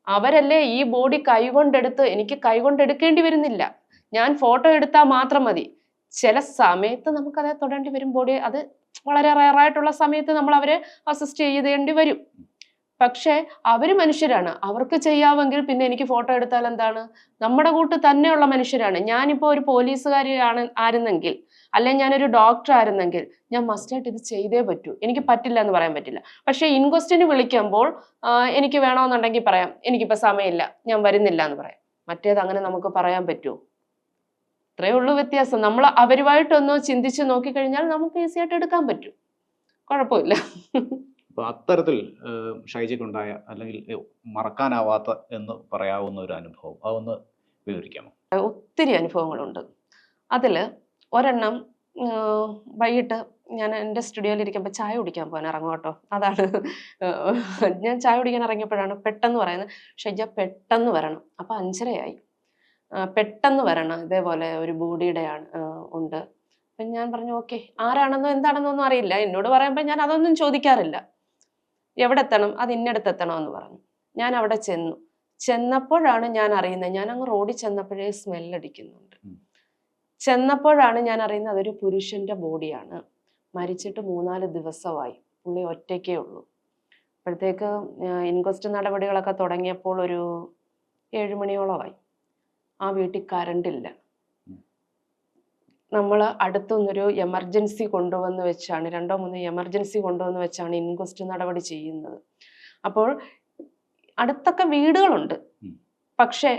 അവരല്ലേ ഈ ബോഡി കൈകൊണ്ടെടുത്ത്, എനിക്ക് കൈകൊണ്ടെടുക്കേണ്ടി വരുന്നില്ല, ഞാൻ ഫോട്ടോ എടുത്താൽ മാത്രം മതി. ചില സമയത്ത് നമുക്കതേ തൊടേണ്ടി വരും ബോഡി, അത് വളരെ റയറായിട്ടുള്ള സമയത്ത് നമ്മൾ അവരെ അസിസ്റ്റ് ചെയ്തേണ്ടി വരും. പക്ഷേ അവര് മനുഷ്യരാണ്. അവർക്ക് ചെയ്യാമെങ്കിൽ പിന്നെ എനിക്ക് ഫോട്ടോ എടുത്താൽ എന്താണ്? നമ്മുടെ കൂട്ട് തന്നെയുള്ള മനുഷ്യരാണ്. ഞാനിപ്പോ ഒരു പോലീസുകാരിയാണ് ആയിരുന്നെങ്കിൽ, അല്ലെങ്കിൽ ഞാനൊരു ഡോക്ടർ ആയിരുന്നെങ്കിൽ, ഞാൻ മസ്റ്റായിട്ട് ഇത് ചെയ്തേ പറ്റൂ. എനിക്ക് പറ്റില്ല എന്ന് പറയാൻ പറ്റില്ല. പക്ഷേ ഇൻക്വസ്റ്റിന് വിളിക്കുമ്പോൾ എനിക്ക് വേണമെന്നുണ്ടെങ്കിൽ പറയാം, എനിക്കിപ്പോ സമയമില്ല, ഞാൻ വരുന്നില്ല എന്ന് പറയാം. മറ്റേത് അങ്ങനെ നമുക്ക് പറയാൻ പറ്റുമോ? ഇത്രയേ ഉള്ളൂ വ്യത്യാസം. നമ്മൾ അവരുമായിട്ടൊന്ന് ചിന്തിച്ച് നോക്കിക്കഴിഞ്ഞാൽ നമുക്ക് ഈസി ആയിട്ട് എടുക്കാൻ പറ്റും. കുഴപ്പമില്ല. അപ്പോൾ അത്തരത്തിൽ ഷൈജയ്ക്കുണ്ടായ അല്ലെങ്കിൽ മറക്കാനാവാത്ത എന്ന് പറയാവുന്ന ഒരു അനുഭവം അതൊന്ന് വിവരിക്കാമോ? ഒത്തിരി അനുഭവങ്ങളുണ്ട്. അതിൽ ഒരെണ്ണം വൈകിട്ട് ഞാൻ എൻ്റെ സ്റ്റുഡിയോയിൽ ഇരിക്കുമ്പോൾ ചായ കുടിക്കാൻ പോകാൻ ഇറങ്ങും കേട്ടോ. അതാണ് ഞാൻ ചായ കുടിക്കാൻ ഇറങ്ങിയപ്പോഴാണ് പെട്ടെന്ന് പറയുന്നത്, ഷൈജ പെട്ടെന്ന് വരണം. അപ്പോൾ 5:30 പെട്ടെന്ന് വരണം, ഇതേപോലെ ഒരു ബോഡിയുടെ ഉണ്ട്. അപ്പം ഞാൻ പറഞ്ഞു ഓക്കെ, ആരാണെന്നോ എന്താണെന്നോ ഒന്നും അറിയില്ല. എന്നോട് പറയുമ്പോൾ ഞാൻ അതൊന്നും ചോദിക്കാറില്ല. എവിടെ എത്തണം? അത് ഇന്നടുത്ത് എത്തണമെന്ന് പറഞ്ഞു. ഞാൻ അവിടെ ചെന്നപ്പോഴാണ് ഞാൻ അറിയുന്നത്, ഞാൻ അങ്ങ് റോഡിൽ ചെന്നപ്പോഴേ സ്മെല്ലടിക്കുന്നുണ്ട്. ചെന്നപ്പോഴാണ് ഞാൻ അറിയുന്നത് അതൊരു പുരുഷന്റെ ബോഡിയാണ്. മരിച്ചിട്ട് 3-4 ദിവസമായി. പുള്ളി ഒറ്റയ്ക്കേ ഉള്ളൂ. അപ്പോഴത്തേക്ക് ഇൻക്വസ്റ്റ് നടപടികളൊക്കെ തുടങ്ങിയപ്പോൾ ഒരു 7 മണിയോളമായി. ആ വീട്ടിൽ കറണ്ടില്ല. നമ്മൾ അടുത്തുനിന്നൊരു എമർജൻസി കൊണ്ടുവന്ന് വെച്ചാണ്, 2-3 എമർജൻസി കൊണ്ടുവന്ന് വെച്ചാണ് ഇൻക്വസ്റ്റ് നടപടി ചെയ്യുന്നത്. അപ്പോൾ അടുത്തൊക്കെ വീടുകളുണ്ട്, പക്ഷെ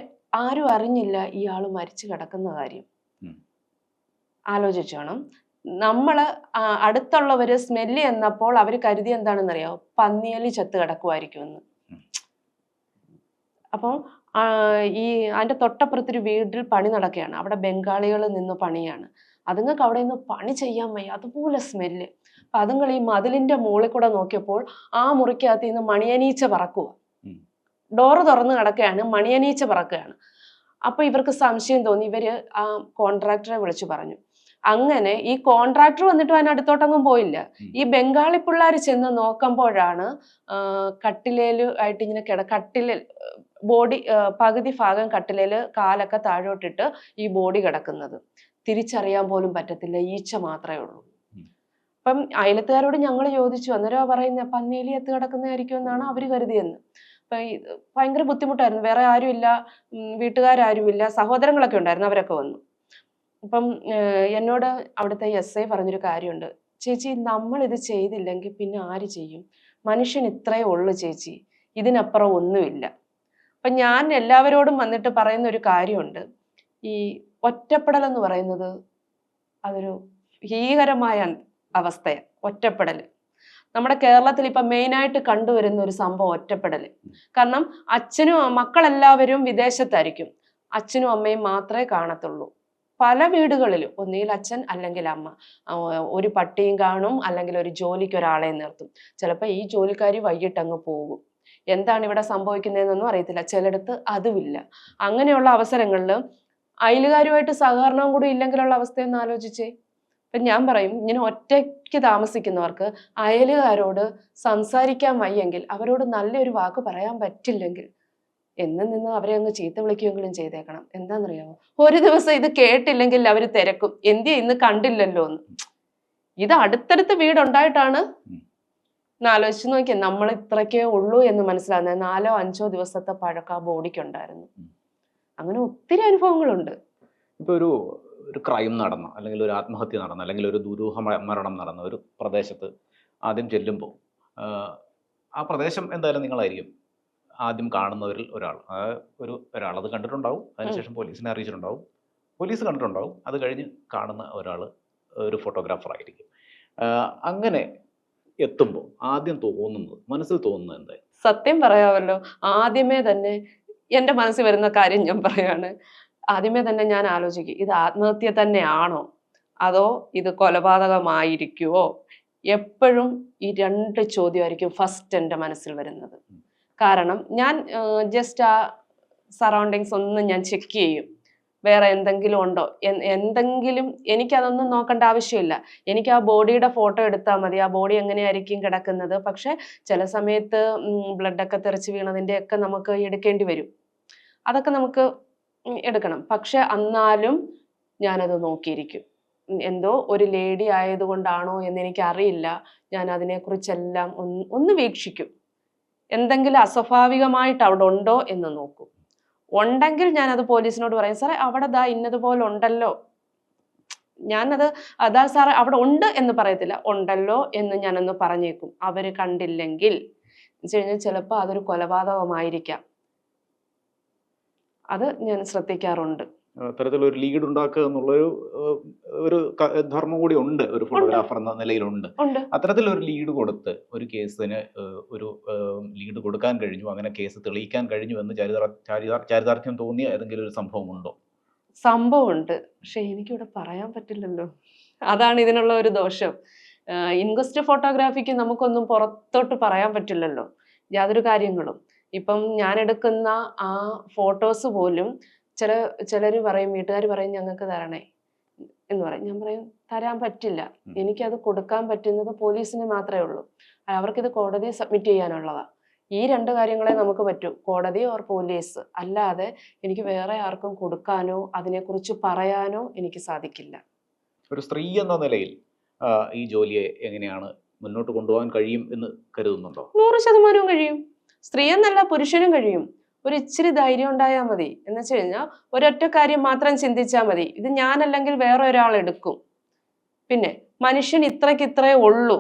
ആരും അറിഞ്ഞില്ല ഇയാൾ മരിച്ചു കിടക്കുന്ന കാര്യം. ആലോചിച്ചോണം. നമ്മള് അടുത്തുള്ളവര് സ്മെല്ല് എന്നപ്പോൾ അവർ കരുതി എന്താണെന്നറിയാമോ? പന്നിയലി ചത്ത് കിടക്കുമായിരിക്കുമെന്ന്. അപ്പോൾ ഈ അതിൻ്റെ തൊട്ടപ്പുറത്തൊരു വീട്ടിൽ പണി നടക്കുകയാണ്. അവിടെ ബംഗാളികൾ നിന്ന് പണിയാണ്. അതുങ്ങൾക്ക് അവിടെ നിന്ന് പണി ചെയ്യാൻ വയ്യ, അതുപോലെ സ്മെല്ല്. അപ്പം അതുങ്ങൾ ഈ മതിലിൻ്റെ മുകളിൽ കൂടെ നോക്കിയപ്പോൾ ആ മുറിക്കകത്ത് നിന്ന് മണിയനീച്ച പറക്കുക. ഡോറ് തുറന്ന് കിടക്കുകയാണ്, മണിയനീച്ച പറക്കുകയാണ്. അപ്പൊ ഇവർക്ക് സംശയം തോന്നി. ഇവര് ആ കോൺട്രാക്ടറെ വിളിച്ചു പറഞ്ഞു. അങ്ങനെ ഈ കോൺട്രാക്ടർ വന്നിട്ട് അതിനടുത്തോട്ടൊന്നും പോയില്ല. ഈ ബംഗാളി പിള്ളേർ ചെന്ന് നോക്കുമ്പോഴാണ് കട്ടിലേല് ആയിട്ട് ഇങ്ങനെ കട്ടിലിൽ ബോഡി പകുതി ഭാഗം കട്ടിലേല് കാലൊക്കെ താഴോട്ടിട്ട് ഈ ബോഡി കിടക്കുന്നത്. തിരിച്ചറിയാൻ പോലും പറ്റത്തില്ല, ഈച്ച മാത്രമേ ഉള്ളൂ. അപ്പം അയലത്തുകാരോട് ഞങ്ങൾ ചോദിച്ചു, അന്നേരം പറയുന്ന പന്നിയിലി എത്ത് കിടക്കുന്നതായിരിക്കും എന്നാണ് അവർ കരുതിയെന്ന്. അപ്പം ഭയങ്കര ബുദ്ധിമുട്ടായിരുന്നു. വേറെ ആരുമില്ല, വീട്ടുകാരുമില്ല, സഹോദരങ്ങളൊക്കെ ഉണ്ടായിരുന്നു, അവരൊക്കെ വന്നു. അപ്പം എന്നോട് അവിടുത്തെ SI പറഞ്ഞൊരു കാര്യമുണ്ട്, ചേച്ചി നമ്മൾ ഇത് ചെയ്തില്ലെങ്കിൽ പിന്നെ ആര് ചെയ്യും? മനുഷ്യൻ ഇത്രയേ ഉള്ളൂ ചേച്ചി, ഇതിനപ്പുറം ഒന്നുമില്ല. അപ്പം ഞാൻ എല്ലാവരോടും വന്നിട്ട് പറയുന്ന ഒരു കാര്യമുണ്ട്, ഈ ഒറ്റപ്പെടൽ എന്ന് പറയുന്നത് അതൊരു ഭീകരമായ അവസ്ഥയാണ്. ഒറ്റപ്പെടൽ നമ്മുടെ കേരളത്തിൽ ഇപ്പം മെയിനായിട്ട് കണ്ടുവരുന്ന ഒരു സംഭവം ഒറ്റപ്പെടൽ. കാരണം മക്കളെല്ലാവരും വിദേശത്തായിരിക്കും, അച്ഛനും അമ്മയും മാത്രമേ കാണത്തുള്ളൂ. പല വീടുകളിലും ഒന്നുകിൽ അച്ഛൻ അല്ലെങ്കിൽ അമ്മ, ഒരു പട്ടിയും കാണും, അല്ലെങ്കിൽ ഒരു ജോലിക്ക് ഒരാളെ നിർത്തും. ചിലപ്പോൾ ഈ ജോലിക്കാരി വൈകിട്ട് അങ്ങ് പോകും. എന്താണ് ഇവിടെ സംഭവിക്കുന്നതെന്നൊന്നും അറിയത്തില്ല. ചിലയിടത്ത് അതുമില്ല. അങ്ങനെയുള്ള അവസരങ്ങളിൽ അയലുകാരുമായിട്ട് സഹകരണവും കൂടി ഇല്ലെങ്കിലുള്ള അവസ്ഥയൊന്ന് ആലോചിച്ചേ. ഇപ്പം ഞാൻ പറയും, ഇങ്ങനെ ഒറ്റയ്ക്ക് താമസിക്കുന്നവർക്ക് അയലുകാരോട് സംസാരിക്കാൻ വയ്യെങ്കിൽ, അവരോട് നല്ലൊരു വാക്ക് പറയാൻ പറ്റില്ലെങ്കിൽ നിന്ന് അവരെ അങ്ങ് ചീത്ത വിളിക്കുകയെങ്കിലും ചെയ്തേക്കണം. എന്താണെന്നറിയാമോ? ഒരു ദിവസം ഇത് കേട്ടില്ലെങ്കിൽ അവർ തിരക്കും, എന്തിയാ ഇന്ന് കണ്ടില്ലല്ലോ എന്ന്. ഇത് അടുത്തടുത്ത് വീടുണ്ടായിട്ടാണ്. ആലോചിച്ച് നോക്കിയേ, നമ്മൾ ഇത്രയ്ക്കേ ഉള്ളൂ എന്ന് മനസ്സിലാകുന്നത്. 4-5 ദിവസത്തെ പഴക്കം ആ ബോഡിക്ക് ഉണ്ടായിരുന്നു. അങ്ങനെ ഒത്തിരി അനുഭവങ്ങളുണ്ട്. ഇപ്പൊ ഒരു ക്രൈം നടന്ന, അല്ലെങ്കിൽ ഒരു ആത്മഹത്യ നടന്ന, അല്ലെങ്കിൽ ഒരു ദുരൂഹ മരണം നടന്ന ഒരു പ്രദേശത്ത് ആദ്യം ചെല്ലുമ്പോൾ ആ പ്രദേശം എന്തായാലും നിങ്ങളായിരിക്കും ആദ്യം കാണുന്നവരിൽ ഒരാൾ. ഒരാൾ അത് കണ്ടിട്ടുണ്ടാവും, അതിനുശേഷം പോലീസിനെ അറിയിച്ചിട്ടുണ്ടാവും, പോലീസ് കണ്ടിട്ടുണ്ടാവും, അത് കഴിഞ്ഞ് കാണുന്ന ഒരാൾ ഒരു ഫോട്ടോഗ്രാഫർ ആയിരിക്കും. അങ്ങനെ എത്തുമ്പോൾ ആദ്യം മനസ്സിൽ തോന്നുന്നത് എന്തായി? സത്യം പറയാമല്ലോ, ആദ്യമേ തന്നെ എൻ്റെ മനസ്സിൽ വരുന്ന കാര്യം ഞാൻ പറയാണ്. ആദ്യമേ തന്നെ ഞാൻ ആലോചിക്കും, ഇത് ആത്മഹത്യ തന്നെയാണോ അതോ ഇത് കൊലപാതകമായിരിക്കുമോ? എപ്പോഴും ഈ 2 ചോദ്യമായിരിക്കും ഫസ്റ്റ് എൻ്റെ മനസ്സിൽ വരുന്നത്. കാരണം ഞാൻ ജസ്റ്റ് ആ സറൗണ്ടിങ്സ് ഒന്നും ഞാൻ ചെക്ക് ചെയ്യും, വേറെ എന്തെങ്കിലും ഉണ്ടോ, എന്തെങ്കിലും. എനിക്കതൊന്നും നോക്കേണ്ട ആവശ്യമില്ല. എനിക്ക് ആ ബോഡിയുടെ ഫോട്ടോ എടുത്താൽ മതി, ആ ബോഡി എങ്ങനെയായിരിക്കും കിടക്കുന്നത്. പക്ഷെ ചില സമയത്ത് ബ്ലഡൊക്കെ തെറിച്ച് വീണതിൻ്റെയൊക്കെ നമുക്ക് എടുക്കേണ്ടി വരും, അതൊക്കെ നമുക്ക് എടുക്കണം. പക്ഷെ എന്നാലും ഞാനത് നോക്കിയിരിക്കും. എന്തോ ഒരു ലേഡി ആയതുകൊണ്ടാണോ എന്ന് എനിക്കറിയില്ല, ഞാൻ അതിനെക്കുറിച്ചെല്ലാം ഒന്ന് വീക്ഷിക്കും. എന്തെങ്കിലും അസ്വാഭാവികമായിട്ട് അവിടെ ഉണ്ടോ എന്ന് നോക്കും. ഉണ്ടെങ്കിൽ ഞാനത് പോലീസിനോട് പറയും, സാറേ അവിടെ ദാ ഇന്നതുപോലെ ഉണ്ടല്ലോ. ഞാനത് അതാ സാറേ അവിടെ ഉണ്ട് എന്ന് പറയത്തില്ല, ഉണ്ടല്ലോ എന്ന് ഞാനൊന്ന് പറഞ്ഞേക്കും. അവര് കണ്ടില്ലെങ്കിൽ എന്ന് വെച്ച് കഴിഞ്ഞാൽ ചിലപ്പോൾ അതൊരു കൊലപാതകമായിരിക്കാം. അത് ഞാൻ ശ്രദ്ധിക്കാറുണ്ട്. അത്തരത്തിലൊരു ലീഡ് ഉണ്ടാക്കുക എന്നുള്ളൊരു ധർമ്മം കൂടി ഉണ്ട് ഒരു ഫോട്ടോഗ്രാഫർ എന്ന നിലയിലുണ്ട്. ഉണ്ട്. അത്തരത്തിലൊരു ലീഡ് കൊടുത്ത് ഒരു കേസിന് ഒരു ലീഡ് കൊടുക്കാൻ കഴിഞ്ഞു, അങ്ങനെ കേസ് തെളിയിക്കാൻ കഴിഞ്ഞു എന്ന് ചാരിതാർത്ഥ്യം തോന്നിയ ഏതെങ്കിലും ഒരു സംഭവം ഉണ്ടോ? സംഭവമുണ്ട്. പക്ഷെ എനിക്കിവിടെ പറയാൻ പറ്റില്ലല്ലോ. അതാണ് ഇതിനുള്ള ഒരു ദോഷം. ഇൻക്വസ്റ്റ് ഫോട്ടോഗ്രാഫിക്ക് നമുക്കൊന്നും പുറത്തോട്ട് പറയാൻ പറ്റില്ലല്ലോ യാതൊരു കാര്യങ്ങളും. ഇപ്പം ഞാൻ എടുക്കുന്ന ആ ഫോട്ടോസ് പോലും ചിലര് പറയും, വീട്ടുകാർ പറയും ഞങ്ങൾക്ക് തരണേ എന്ന് പറയും. ഞാൻ പറയും തരാൻ പറ്റില്ല. എനിക്കത് കൊടുക്കാൻ പറ്റുന്നത് പോലീസിന് മാത്രമേ ഉള്ളൂ. അവർക്കിത് കോടതി സബ്മിറ്റ് ചെയ്യാനുള്ളതാ. ഈ 2 കാര്യങ്ങളെ നമുക്ക് പറ്റൂ, കോടതി ഓർ പോലീസ്. അല്ലാതെ എനിക്ക് വേറെ ആർക്കും കൊടുക്കാനോ അതിനെക്കുറിച്ച് പറയാനോ എനിക്ക് സാധിക്കില്ല. ഒരു സ്ത്രീ എന്ന നിലയിൽ ഈ ജോലിയെ എങ്ങനെയാണ് മുന്നോട്ട് കൊണ്ടുപോകാൻ കഴിയും എന്ന് കരുതുന്നുണ്ടോ? 100% കഴിയും. സ്ത്രീ എന്നല്ല, പുരുഷനും കഴിയും. ഒരു ഇച്ചിരി ധൈര്യം ഉണ്ടായാൽ മതി. എന്ന് വെച്ച് കഴിഞ്ഞാൽ ഒരൊറ്റ കാര്യം മാത്രം ചിന്തിച്ചാൽ മതി, ഇത് ഞാനല്ലെങ്കിൽ വേറെ ഒരാൾ എടുക്കും. പിന്നെ മനുഷ്യൻ ഇത്രേ ഉള്ളൂ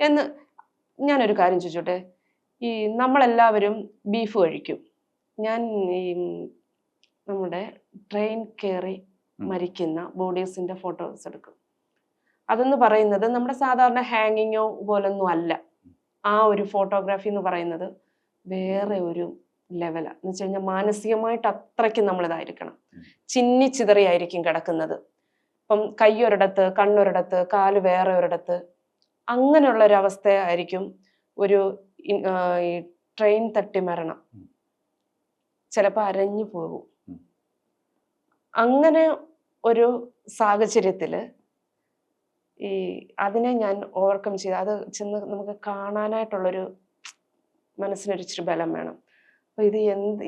എന്ന്. ഞാനൊരു കാര്യം ചോദിച്ചോട്ടെ, ഈ നമ്മളെല്ലാവരും ബീഫ് കഴിക്കും. ഞാൻ ഈ നമ്മുടെ ട്രെയിൻ കയറി മരിക്കുന്ന ബോഡീസിന്റെ ഫോട്ടോസ് എടുക്കും. അതെന്ന് പറയുന്നത് നമ്മുടെ സാധാരണ ഹാങ്ങിങ്ങോ പോലൊന്നും അല്ല. ആ ഒരു ഫോട്ടോഗ്രാഫി എന്ന് പറയുന്നത് വേറെ ഒരു ലെവലാണ്. എന്ന് വെച്ച് കഴിഞ്ഞാൽ മാനസികമായിട്ട് അത്രയ്ക്ക് നമ്മളിതായിരിക്കണം. ചിന്നിച്ചിതറിയായിരിക്കും കിടക്കുന്നത്. ഇപ്പം കൈയൊരിടത്ത്, കണ്ണൊരിടത്ത്, കാല് വേറെ ഒരിടത്ത്, അങ്ങനെയുള്ള ഒരു അവസ്ഥയായിരിക്കും ഒരു ഈ ട്രെയിൻ തട്ടി മരണം. ചിലപ്പോൾ അരഞ്ഞു പോകും. അങ്ങനെ ഒരു സാഹചര്യത്തില് ഈ അതിനെ ഞാൻ ഓവർകം ചെയ്ത് അത് ചെന്ന് നമുക്ക് കാണാനായിട്ടുള്ളൊരു മനസ്സിനൊരു ഇച്ചിരി ബലം വേണം. അപ്പൊ ഇത്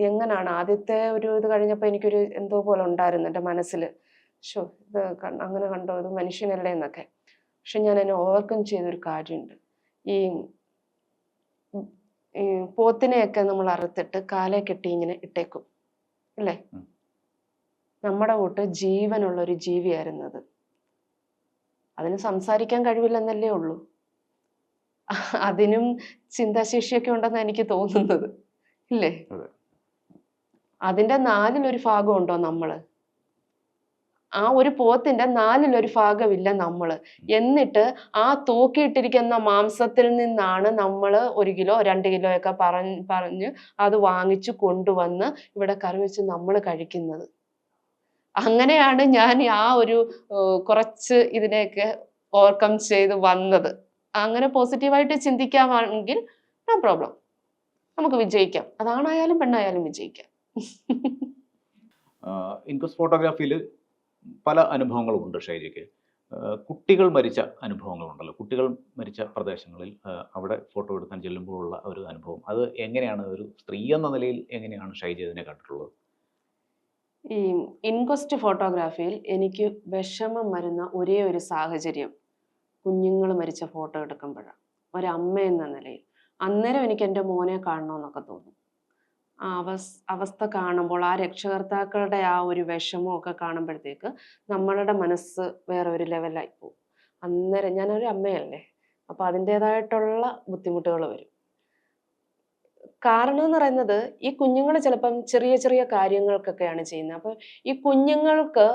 എങ്ങനാണ് ആദ്യത്തെ ഒരു ഇത് കഴിഞ്ഞപ്പോൾ എനിക്കൊരു എന്തോ പോലെ ഉണ്ടായിരുന്നു എൻ്റെ മനസ്സിൽ. ഇത് അങ്ങനെ കണ്ടോ, ഇത് മനുഷ്യനല്ലേ എന്നൊക്കെ. പക്ഷെ ഞാൻ അതിനെ ഓവർകം ചെയ്തൊരു കാര്യമുണ്ട്. ഈ പോത്തിനെയൊക്കെ നമ്മൾ അറുത്തിട്ട് കാലേ കെട്ടി ഇങ്ങനെ ഇട്ടേക്കും അല്ലേ? നമ്മുടെ കൂട്ട് ജീവനുള്ള ഒരു ജീവിയായിരുന്നത്. അതിന് സംസാരിക്കാൻ കഴിവില്ലെന്നല്ലേ ഉള്ളൂ. അതിനും ചിന്താശേഷിയൊക്കെ ഉണ്ടെന്ന് എനിക്ക് തോന്നുന്നത്, ഇല്ലേ? അതിന്റെ 4-1 ഭാഗം ഉണ്ടോ നമ്മള്? ആ ഒരു പോത്തിന്റെ 4-1 ഭാഗമില്ല നമ്മള്. എന്നിട്ട് ആ തൂക്കിയിട്ടിരിക്കുന്ന മാംസത്തിൽ നിന്നാണ് നമ്മള് 1 കിലോ 2 കിലോ ഒക്കെ പറഞ്ഞ് അത് വാങ്ങിച്ചു കൊണ്ടുവന്ന് ഇവിടെ കറി വെച്ച് നമ്മൾ കഴിക്കുന്നത്. അങ്ങനെയാണ് ഞാൻ ആ ഒരു കുറച്ച് ഇതിനെയൊക്കെ ഓവർകം ചെയ്ത് വന്നത്. അങ്ങനെ പോസിറ്റീവായിട്ട് ചിന്തിക്കാമെങ്കിൽ നോ പ്രോബ്ലം, നമുക്ക് വിജയിക്കാം. അതാണായാലും പെണ്ണായാലും വിജയിക്കാം. ഇൻക്വസ്റ്റ് ഫോട്ടോഗ്രാഫിയിൽ പല അനുഭവങ്ങളും ഉണ്ട് ഷൈജയ്ക്ക്. കുട്ടികൾ മരിച്ച അനുഭവങ്ങളുണ്ടല്ലോ, കുട്ടികൾ മരിച്ച പ്രദേശങ്ങളിൽ അവിടെ ഫോട്ടോ എടുക്കാൻ ചെല്ലുമ്പോഴുള്ള ഒരു അനുഭവം, അത് എങ്ങനെയാണ് ഒരു സ്ത്രീ എന്ന നിലയിൽ എങ്ങനെയാണ് ഷൈജ ഇതിനെ കണ്ടിട്ടുള്ളത്? ഈ ഇൻക്വസ്റ്റ് ഫോട്ടോഗ്രാഫിയിൽ എനിക്ക് വിഷമം വരുന്ന ഒരേ ഒരു സാഹചര്യം കുഞ്ഞുങ്ങൾ മരിച്ച ഫോട്ടോ എടുക്കുമ്പോഴാണ്. ഒരമ്മ എന്ന നിലയിൽ അന്നേരം എനിക്ക് എൻ്റെ മോനെ കാണണമെന്നൊക്കെ തോന്നും. ആ അവസ്ഥ കാണുമ്പോൾ, ആ രക്ഷകർത്താക്കളുടെ ആ ഒരു വിഷമമൊക്കെ കാണുമ്പോഴത്തേക്ക് നമ്മളുടെ മനസ്സ് വേറെ ഒരു ലെവലായി പോകും. അന്നേരം ഞാനൊരു അമ്മയല്ലേ, അപ്പം അതിൻ്റെതായിട്ടുള്ള ബുദ്ധിമുട്ടുകൾ വരും. കാരണം എന്ന് പറയുന്നത് ഈ കുഞ്ഞുങ്ങൾ ചിലപ്പം ചെറിയ ചെറിയ കാര്യങ്ങൾക്കൊക്കെയാണ് ചെയ്യുന്നത്. അപ്പം ഈ കുഞ്ഞുങ്ങൾക്ക്